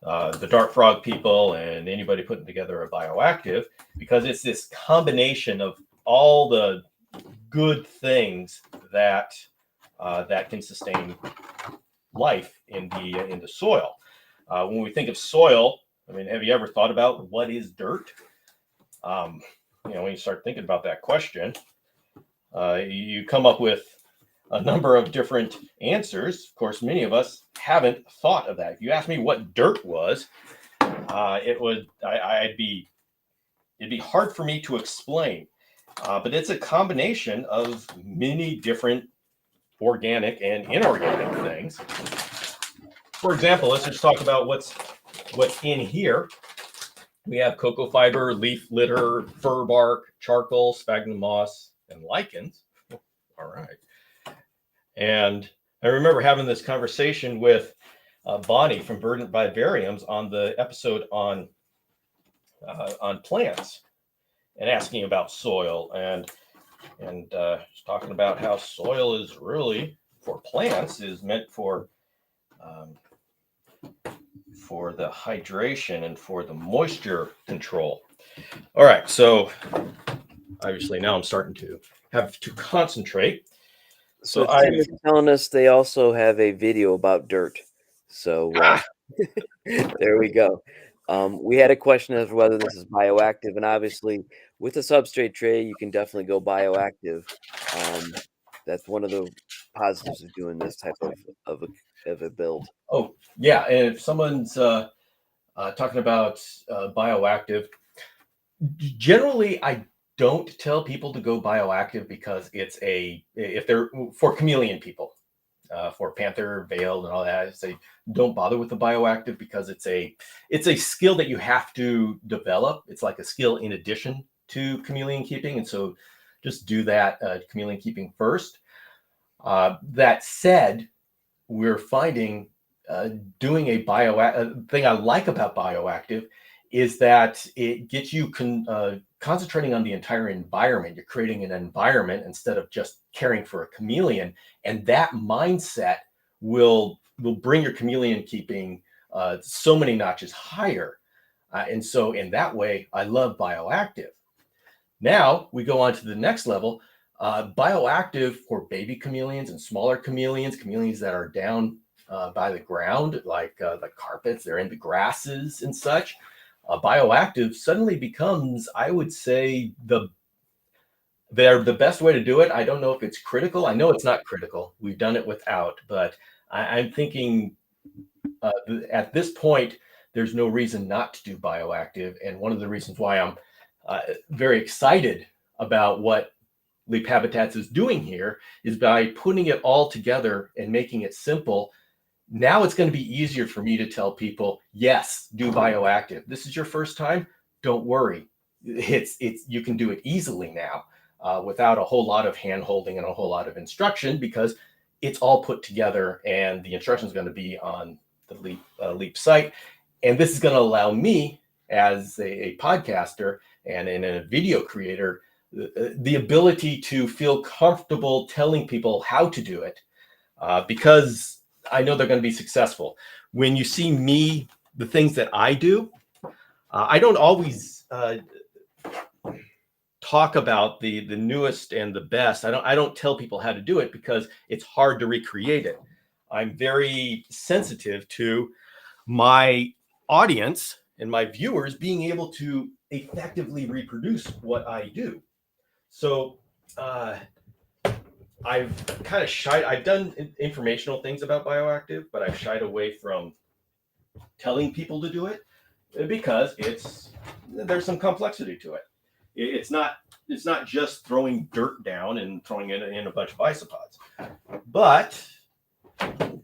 Dart Frog people and anybody putting together a Bioactive, because it's this combination of all the good things that can sustain life in the soil. When we think of soil, I mean, have you ever thought about what is dirt? When you start thinking about that question, you come up with a number of different answers. Of course, many of us haven't thought of that. If you asked me what dirt was, it'd be hard for me to explain. But it's a combination of many different organic and inorganic things. For example, let's just talk about what's in here. We have cocoa fiber, leaf litter, fir bark, charcoal, sphagnum moss, and lichens. All right. And I remember having this conversation with Bonnie from Verdant Vivariums on the episode on plants and asking about soil and talking about how soil is really for plants is meant for the hydration and for the moisture control. All right, so obviously now I'm starting to have to concentrate. So Tim is telling us they also have a video about dirt. So there we go. We had a question as to whether this is bioactive, and obviously with a substrate tray, you can definitely go bioactive. That's one of the positives of doing this type of a build. Oh yeah, and if someone's talking about bioactive, generally I don't tell people to go bioactive because if they're for chameleon people, for panther, veiled, and all that, I say don't bother with the bioactive because it's a skill that you have to develop. It's like a skill in addition to chameleon keeping, and so just do that chameleon keeping first. That said, we're finding doing a thing I like about bioactive is that it gets you concentrating on the entire environment. You're creating an environment instead of just caring for a chameleon, and that mindset will bring your chameleon keeping so many notches higher. And so in that way, I love bioactive. Now we go on to the next level. Bioactive for baby chameleons and smaller chameleons that are down by the ground, like the carpets, they're in the grasses and such. Bioactive suddenly becomes, I would say, they're the best way to do it. I don't know if it's critical. I know it's not critical. We've done it without, but I'm thinking at this point, there's no reason not to do bioactive. And one of the reasons why I'm very excited about what Leap Habitats is doing here is by putting it all together and making it simple. Now it's going to be easier for me to tell people, yes, do bioactive. This is your first time. Don't worry. You can do it easily now without a whole lot of hand holding and a whole lot of instruction because it's all put together and the instruction is going to be on the Leap site. And this is going to allow me as a podcaster and a video creator the ability to feel comfortable telling people how to do it because I know they're going to be successful. When you see me, the things that I do, I don't always talk about the newest and the best. I don't tell people how to do it because it's hard to recreate it. I'm very sensitive to my audience and my viewers being able to effectively reproduce what I do. So I've kind of shied. I've done informational things about bioactive, but I've shied away from telling people to do it because there's some complexity to it. It's not just throwing dirt down and throwing it in a bunch of isopods, but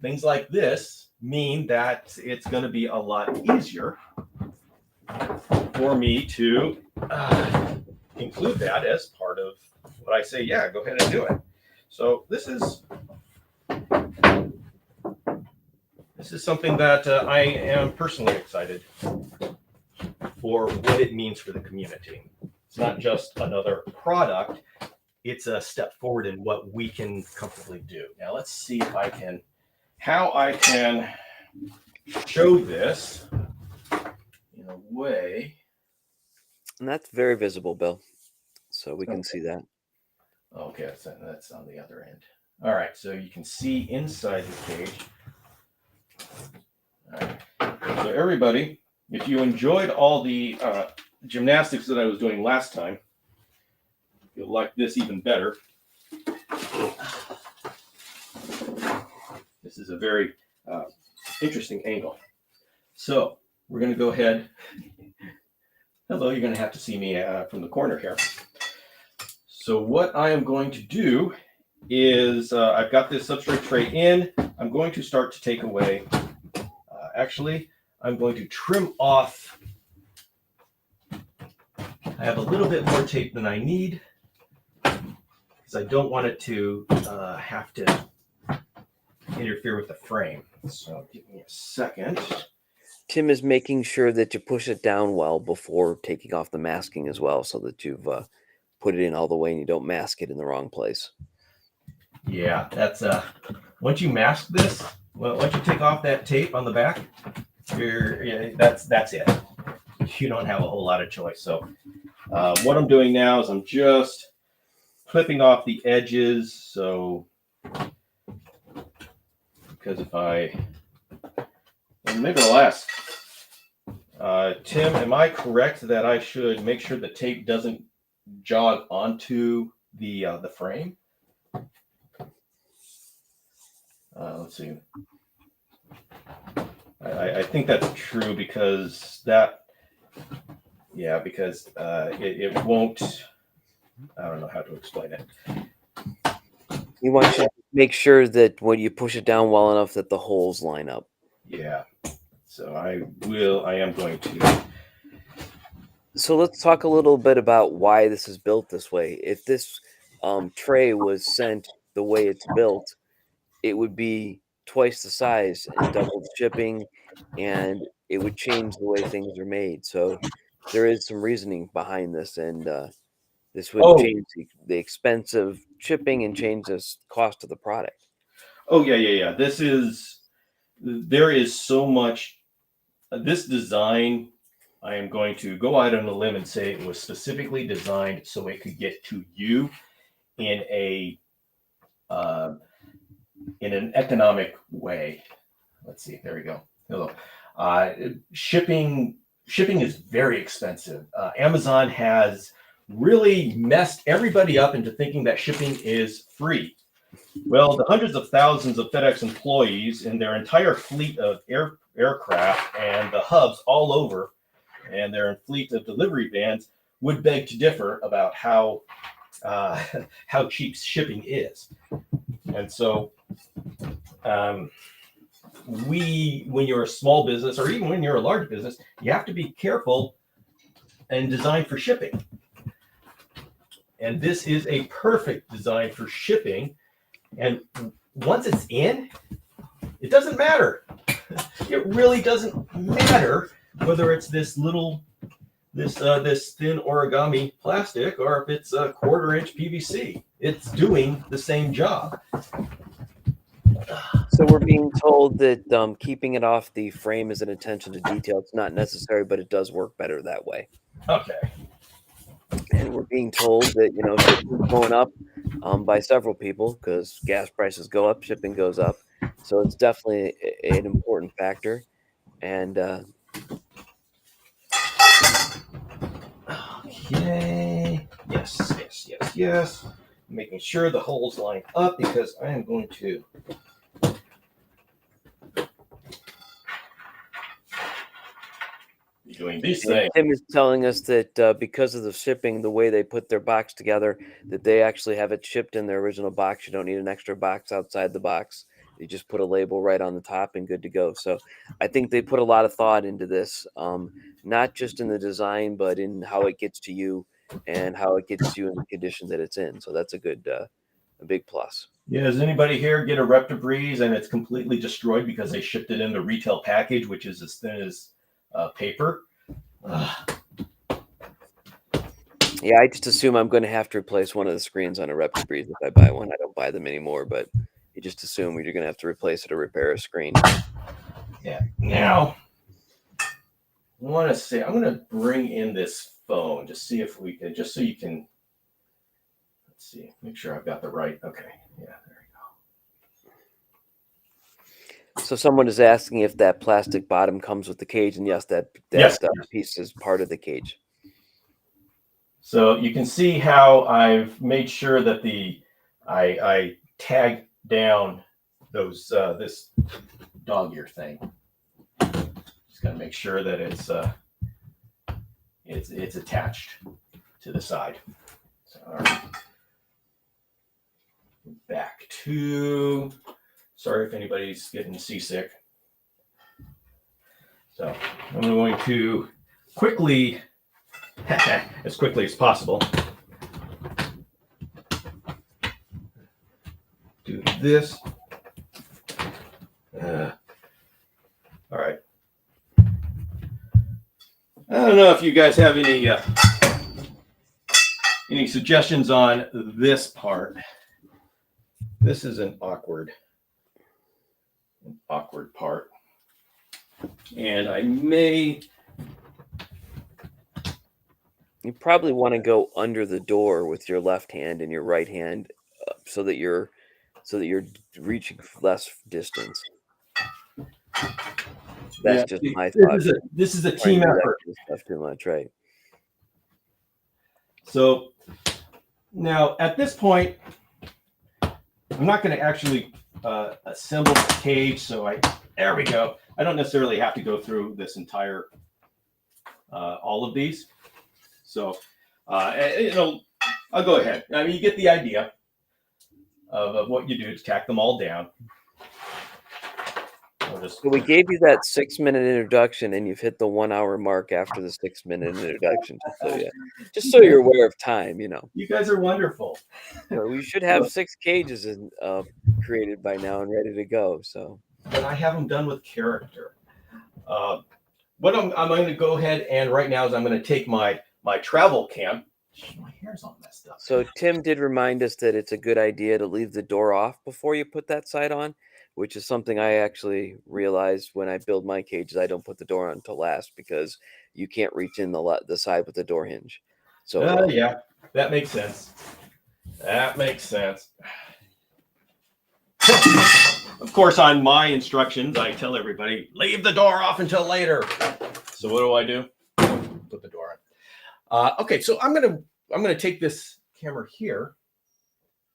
things like this mean that it's going to be a lot easier for me to include that as part of what I say. Yeah, go ahead and do it. So this is something that I am personally excited for what it means for the community. It's not just another product. It's a step forward in what we can comfortably do. Now let's see if how I can show this in a way. And that's very visible, Bill. So we can see that. Okay, that's on the other end. All right, so you can see inside the cage. All right. So everybody, if you enjoyed all the gymnastics that I was doing last time, you'll like this even better. This is a very interesting angle. So we're going to go ahead. Hello, you're going to have to see me from the corner here. So what I am going to do is I've got this substrate tray in. I'm going to start to take away. Actually, I'm going to trim off. I have a little bit more tape than I need because I don't want it to have to interfere with the frame. So give me a second. Tim is making sure that you push it down well before taking off the masking as well, so that you've put it in all the way and you don't mask it in the wrong place. Yeah, that's once you mask this, well, once you take off that tape on the back, that's it. You don't have a whole lot of choice. So what I'm doing now is I'm just clipping off the edges. So because nevertheless, Tim, am I correct that I should make sure the tape doesn't jog onto the frame? Let's see. I think that's true because it won't. I don't know how to explain it. You want to make sure that when you push it down well enough that the holes line up. Yeah. So I am going to. So let's talk a little bit about why this is built this way. If this tray was sent the way it's built, it would be twice the size and double the shipping, and it would change the way things are made. So there is some reasoning behind this, and this would change the expense of shipping and change the cost of the product. Oh, yeah. There is so much. This design, I am going to go out on a limb and say it was specifically designed so it could get to you in an economic way. Let's see. There we go. Hello. Shipping is very expensive. Amazon has really messed everybody up into thinking that shipping is free. Well, the hundreds of thousands of FedEx employees and their entire fleet of aircraft and the hubs all over, and their fleet of delivery vans would beg to differ about how cheap shipping is. And so, when you're a small business, or even when you're a large business, you have to be careful and design for shipping. And this is a perfect design for shipping. And once it's in, it doesn't matter. It really doesn't matter whether it's this thin origami plastic or if it's a 1/4-inch PVC. It's doing the same job. So we're being told that keeping it off the frame is an attention to detail. It's not necessary, but it does work better that way. Okay. And we're being told that, shipping's going up by several people because gas prices go up, shipping goes up. So it's definitely an important factor. And okay. Yes. Making sure the holes line up because I am going to be doing these things. Tim is telling us that because of the shipping, the way they put their box together, that they actually have it shipped in their original box. You don't need an extra box outside the box. You just put a label right on the top and good to go. So I think they put a lot of thought into this, not just in the design, but in how it gets to you and how it gets to you in the condition that it's in. So that's a big plus. Yeah, does anybody here get a ReptiBreeze and it's completely destroyed because they shipped it in the retail package, which is as thin as paper? Yeah, I just assume I'm going to have to replace one of the screens on a ReptiBreeze if I buy one. I don't buy them anymore, but you just assume you're going to have to replace it or repair a screen. Yeah. Now, I want to say, I'm going to bring in this phone to see if we can, just so you can, let's see, make sure I've got the right, okay. Yeah, there you go. So someone is asking if that plastic bottom comes with the cage, and yes, that piece is part of the cage. So you can see how I've made sure that I tag down those this dog ear thing. Just gotta make sure that it's attached to the side. So, all right. Back to, sorry if anybody's getting seasick. So I'm going to quickly, as quickly as possible, do this. All right. I don't know if you guys have any suggestions on this part. This is an awkward part. And I may... You probably want to go under the door with your left hand and your right hand so that you're reaching less distance. That's just my thought. This is a team effort. Stuff too much, right? So now at this point, I'm not going to actually assemble the cage. So there we go. I don't necessarily have to go through this entire all of these. So I'll go ahead. I mean, you get the idea of what you do to tack them all down. So we gave you that 6-minute introduction, and you've hit the 1 hour mark after the 6-minute introduction. Just so you're aware of time, you know. You guys are wonderful. We should have 6 cages created by now and ready to go. So, but I have them done with character. What I'm going to go ahead and right now is I'm going to take my travel cam. My hair's all messed up. So Tim did remind us that it's a good idea to leave the door off before you put that side on, which is something I actually realized when I build my cages. I don't put the door on until last because you can't reach in the side with the door hinge. So yeah, that makes sense. That makes sense. Of course, on my instructions, I tell everybody, leave the door off until later. So what do? Put the door on. Okay, so I'm gonna take this camera here.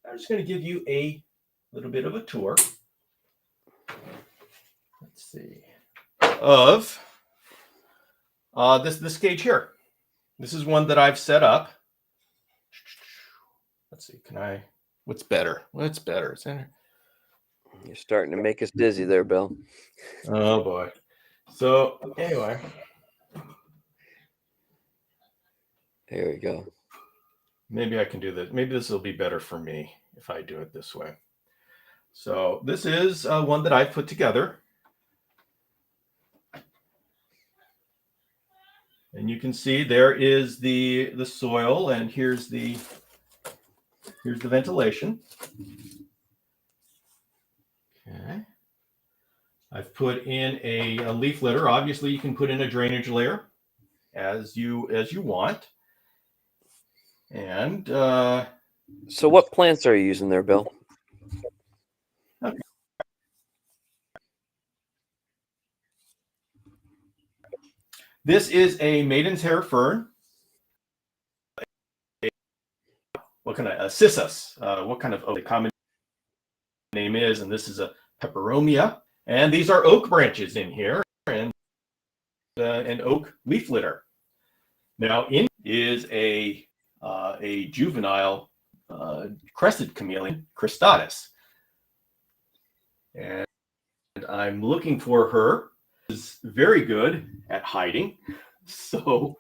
I'm just gonna give you a little bit of a tour. Let's see. Of this cage here. This is one that I've set up. Let's see. What's better? What's better? It's in here. You're starting to make us dizzy there, Bill. Oh boy. So anyway. There we go. Maybe I can do this. Maybe this will be better for me if I do it this way. So this is one that I've put together. And you can see there is the soil, and here's the ventilation. Okay. I've put in a leaf litter. Obviously, you can put in a drainage layer as you want. And so what plants are you using there, Bill? Okay. This is a maiden's hair fern. What kind of cissus? What kind of the common name is? And this is a peperomia. And these are oak branches in here, and an oak leaf litter. Now, in is a juvenile crested chameleon, cristatus. And I'm looking for her. Is very good at hiding. So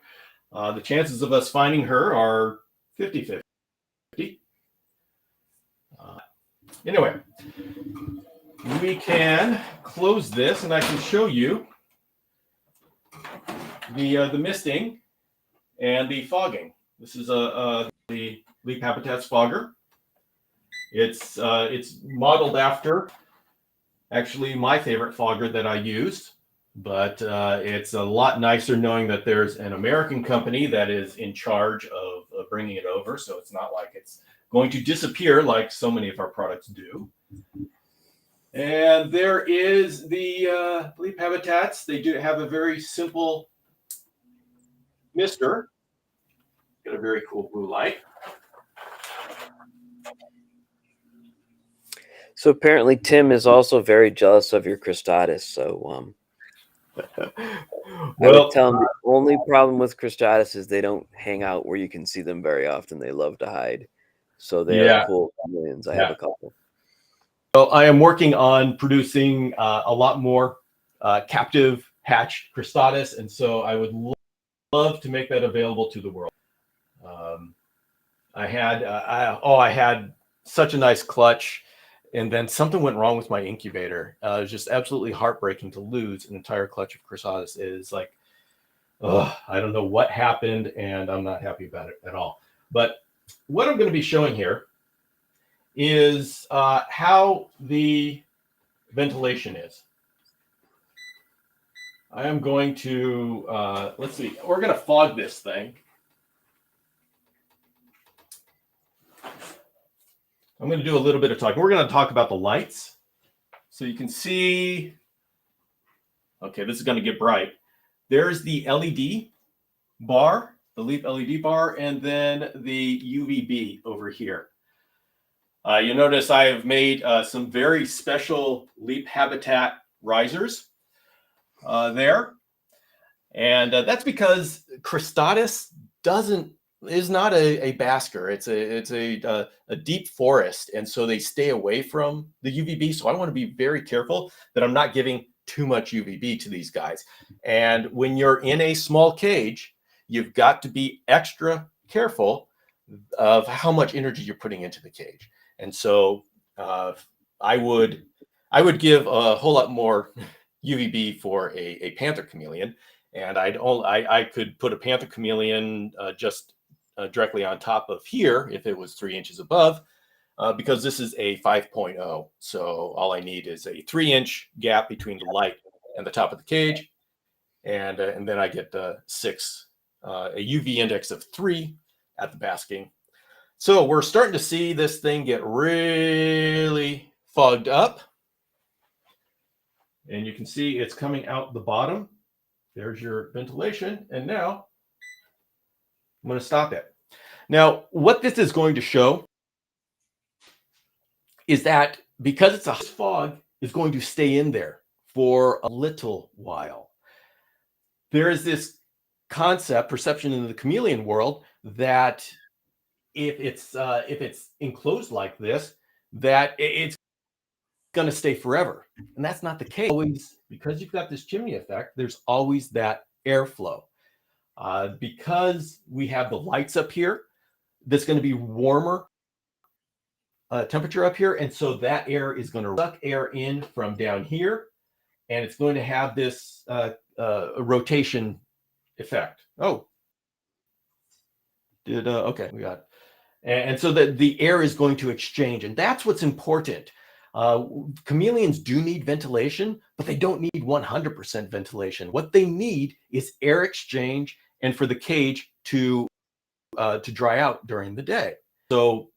the chances of us finding her are 50-50. Anyway, we can close this and I can show you the misting and the fogging. This is the Leap Habitats fogger. It's modeled after actually my favorite fogger that I used, but it's a lot nicer knowing that there's an American company that is in charge of bringing it over. So it's not like it's going to disappear like so many of our products do. And there is the Leap Habitats. They do have a very simple mister. Got a very cool blue light. So apparently Tim is also very jealous of your cristatus. So I would tell him the only problem with cristatus is they don't hang out where you can see them very often. They love to hide. So they are cool chameleons. I have a couple. Well, I am working on producing a lot more captive hatch cristatus, and so I would love to make that available to the world. I had such a nice clutch, And then something went wrong with my incubator. It was just absolutely heartbreaking to lose an entire clutch of chrysalis. It is like, I don't know what happened, and I'm not happy about it at all. But what I'm going to be showing here is how the ventilation is. I am going to, let's see, we're going to fog this thing. I'm going to do a little bit of talking. We're going to talk about the lights. So you can see, okay, this is going to get bright. There's the LED bar, the LEAP LED bar, and then the UVB over here. You notice I have made some very special LEAP habitat risers there. And that's because Cristatus is not a basker. It's a deep forest, and so they stay away from the UVB. So I want to be very careful that I'm not giving too much UVB to these guys. And when you're in a small cage, you've got to be extra careful of how much energy you're putting into the cage. And so I would give a whole lot more UVB for a panther chameleon, and I could put a panther chameleon just directly on top of here if it was 3 inches above, because this is a 5.0. So all I need is a 3-inch gap between the light and the top of the cage, and then I get a UV index of 3 at the basking. So we're starting to see this thing get really fogged up. And you can see it's coming out the bottom. There's your ventilation. And now I'm going to stop it. Now, what this is going to show is that because it's a fog, is going to stay in there for a little while. There is this perception in the chameleon world that if it's enclosed like this, that it's going to stay forever. And that's not the case. Always, because you've got this chimney effect, there's always that airflow. Because we have the lights up here, that's going to be warmer temperature up here. And so that air is going to suck air in from down here, and it's going to have this rotation effect. Okay, we got it. And so the air is going to exchange, and that's what's important. Chameleons do need ventilation, but they don't need 100% ventilation. What they need is air exchange and for the cage to dry out during the day. So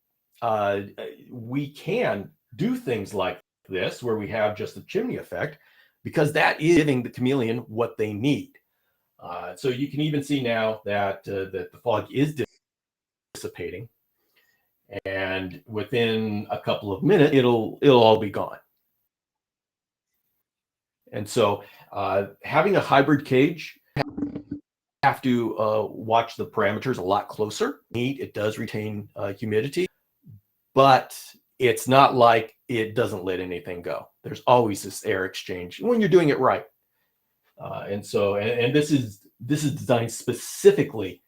we can do things like this where we have just the chimney effect, because that is giving the chameleon what they need. So you can even see now that the fog is dissipating, and within a couple of minutes, it'll all be gone. And so having a hybrid cage, have to watch the parameters a lot closer. It does retain humidity, but it's not like it doesn't let anything go. There's always this air exchange when you're doing it right. And this is designed specifically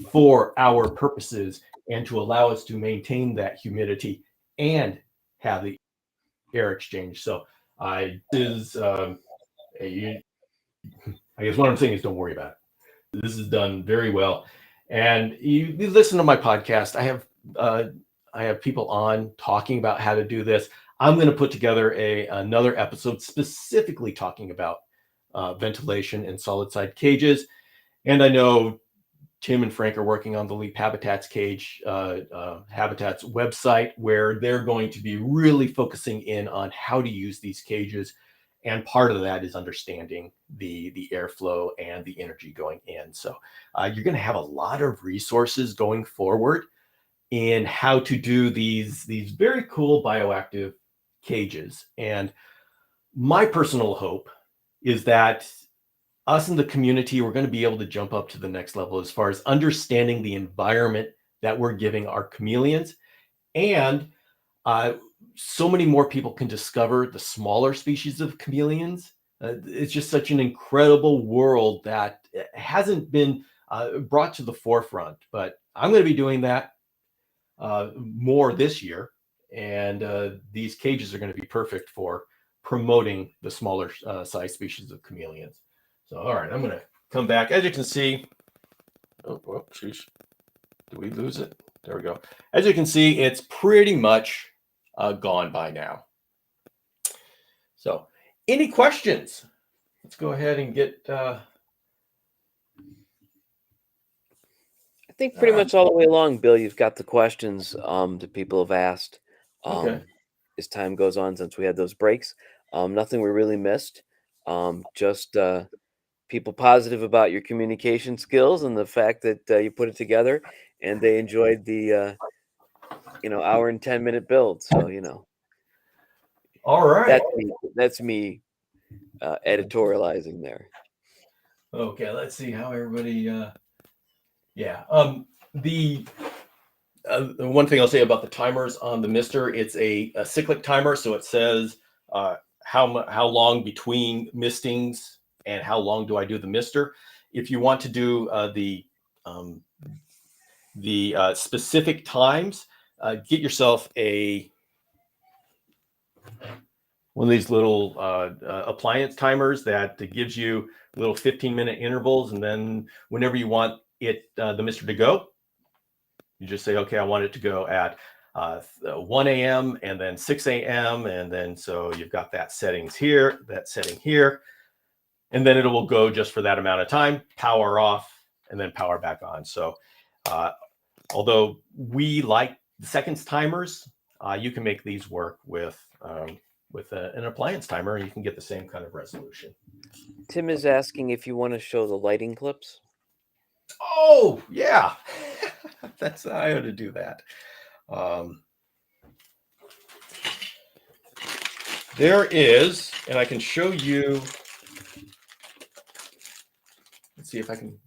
for our purposes and to allow us to maintain that humidity and have the air exchange. So I guess what I'm saying is don't worry about it. This is done very well. And you listen to my podcast. I have people on talking about how to do this. I'm going to put together another episode specifically talking about ventilation in solid side cages. And I know Tim and Frank are working on the LEAP Habitats Habitats website, where they're going to be really focusing in on how to use these cages. And part of that is understanding the airflow and the energy going in. So you're going to have a lot of resources going forward in how to do these very cool bioactive cages. And my personal hope is that us in the community, we're going to be able to jump up to the next level as far as understanding the environment that we're giving our chameleons. And so many more people can discover the smaller species of chameleons. It's just such an incredible world that hasn't been brought to the forefront. But I'm going to be doing that more this year. And these cages are going to be perfect for promoting the smaller size species of chameleons. So, all right, I'm going to come back. As you can see, oh, geez. Did we lose it? There we go. As you can see, it's pretty much gone by now. So, any questions? Let's go ahead and get... I think pretty much all the way along, Bill, you've got the questions that people have asked as time goes on since we had those breaks. Nothing we really missed. Just people positive about your communication skills and the fact that you put it together, and they enjoyed the hour and 10-minute build. So all right, that's me editorializing there. Okay, let's see how everybody. The one thing I'll say about the timers on the Mister, it's a cyclic timer, so it says how long between mistings and how long do I do the Mister. If you want to do the specific times, get yourself one of these little appliance timers that gives you little 15-minute intervals, and then whenever you want it the Mister to go, you just say, okay, I want it to go at 1 a.m. and then 6 a.m. and then so you've got that setting here, and then it will go just for that amount of time, power off, and then power back on. So although we like the seconds timers, you can make these work with an appliance timer, and you can get the same kind of resolution. Tim is asking if you want to show the lighting clips. Oh, yeah. I ought to do that. There is, and I can show you. Let's see if I can.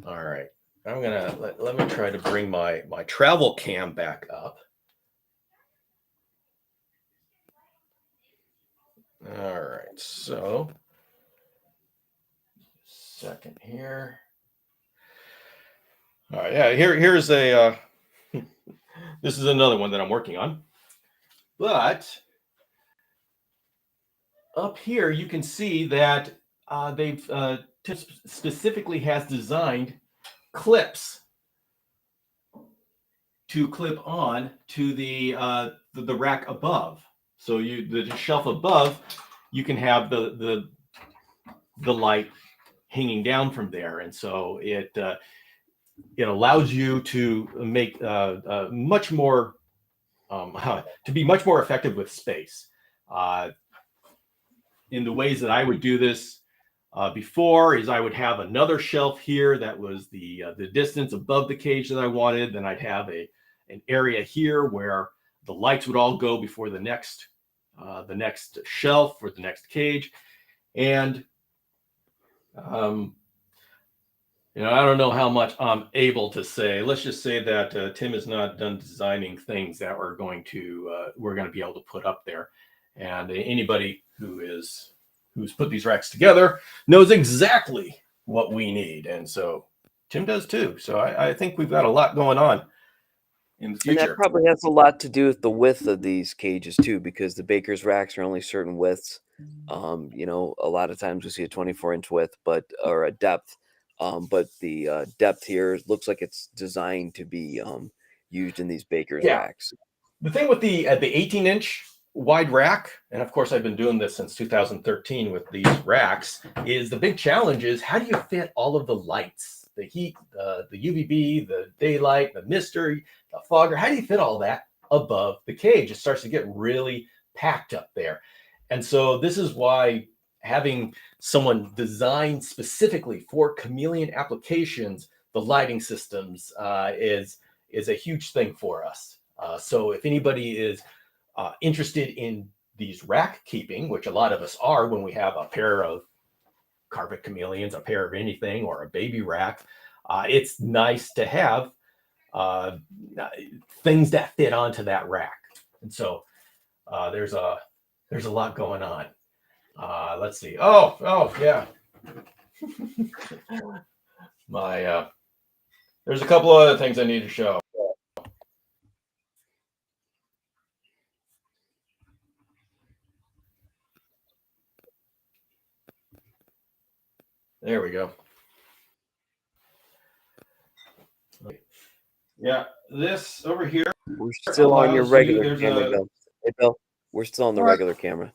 All right. I'm going to let me try to bring my travel cam back up. All right, so second here. All right, yeah, here's a this is another one that I'm working on. But up here you can see that they've specifically has designed clips to clip on to the rack above. So the shelf above, you can have the light hanging down from there, and so it allows you to make much more to be much more effective with space. In the ways that I would do this before is I would have another shelf here that was the distance above the cage that I wanted. Then I'd have an area here where the lights would all go before the next shelf or the next cage. And I don't know how much I'm able to say. Let's just say that Tim is not done designing things that we're going to be able to put up there. And anybody who's put these racks together knows exactly what we need. And so Tim does too. So I think we've got a lot going on in the future. And that probably has a lot to do with the width of these cages too, because the baker's racks are only certain widths. A lot of times we see a 24-inch width, or a depth. But the depth here looks like it's designed to be used in these baker's racks. The thing with the 18-inch wide rack, and of course I've been doing this since 2013 with these racks, is the big challenge is how do you fit all of the lights, the heat, the UVB, the daylight, the Mister, the fogger, how do you fit all that above the cage? It starts to get really packed up there. And so this is why having someone designed specifically for chameleon applications, the lighting systems is a huge thing for us. So if anybody is interested in these rack keeping, which a lot of us are when we have a pair of carpet chameleons, a pair of anything, or a baby rack, it's nice to have things that fit onto that rack. And so there's a lot going on. Let's see. Oh yeah. There's a couple other things I need to show. There we go. Yeah, this over here. We're still on your regular camera, Bill. Hey, Bill, we're still on the regular camera.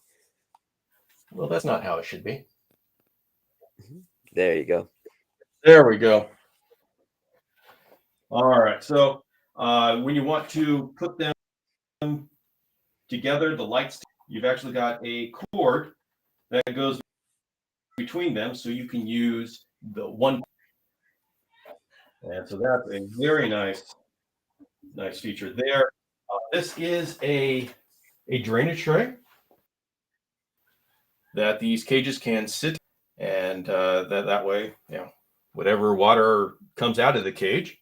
Well, that's not how it should be. There you go. There we go. All right. So when you want to put them together, the lights, you've actually got a cord that goes between them, so you can use the one. And so that's a very nice feature there. This is a drainage tray that these cages can sit, and that way, whatever water comes out of the cage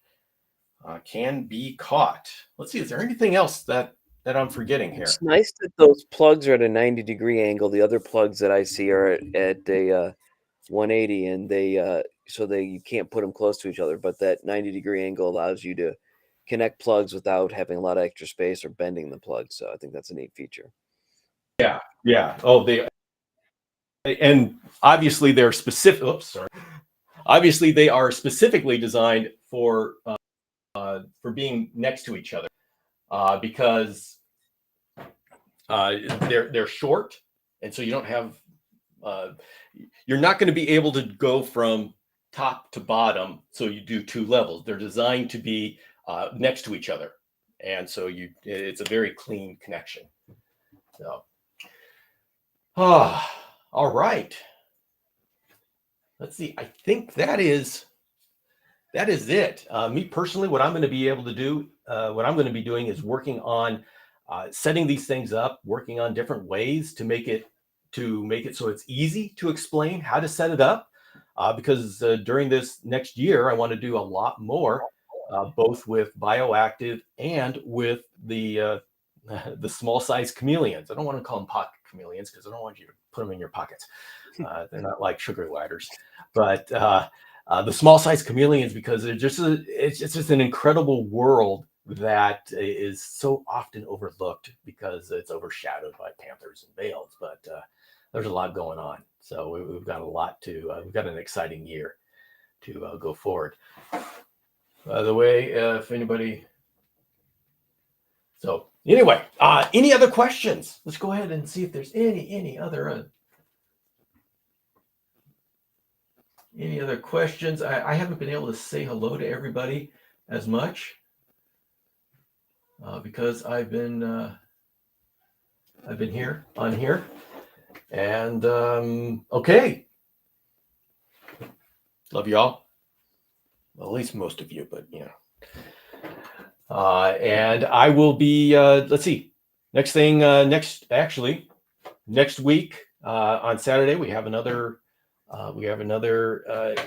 can be caught. Let's see, is there anything else that I'm forgetting here? It's nice that those plugs are at a 90-degree angle. The other plugs that I see are at a 180, and you can't put them close to each other. But that 90-degree angle allows you to connect plugs without having a lot of extra space or bending the plugs. So I think that's a neat feature. Yeah. Oh, and obviously they're specific. Oops, sorry. Obviously, they are specifically designed for being next to each other because they're short, and so you don't have. You're not going to be able to go from top to bottom, so you do two levels. They're designed to be next to each other, and so it's a very clean connection. So, all right. Let's see. I think that is it. Me personally, what I'm going to be able to do, what I'm going to be doing is working on setting these things up, working on different ways to make it so it's easy to explain how to set it up. Because during this next year, I want to do a lot more, both with Bioactive and with the small size chameleons. I don't want to call them pocket chameleons because I don't want you to put them in your pockets. They're not like sugar gliders, but the small size chameleons, because it's just an incredible world that is so often overlooked because it's overshadowed by panthers and veils. But there's a lot going on, so we've got we've got an exciting year to go forward. By the way, if anybody. So anyway, any other questions? Let's go ahead and see if there's any other questions. I haven't been able to say hello to everybody as much because I've been on here, and okay. Love you all. Well, at least most of you, but and I will be, let's see, next week on Saturday, we have another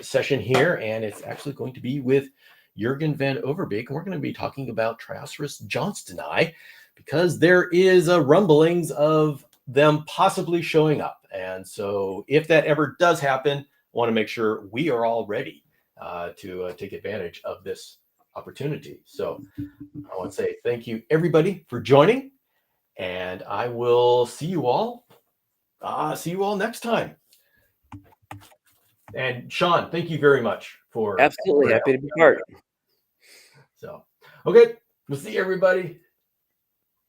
session here, and it's actually going to be with Jurgen van Overbeek, and we're going to be talking about Trioceras johnstoni, because there is a rumblings of them possibly showing up. And so if that ever does happen, I want to make sure we are all ready to take advantage of this opportunity. So I want to say thank you, everybody, for joining, and I will see you all next time. And Sean, thank you very much for absolutely happy to be part. So, okay, we'll see everybody.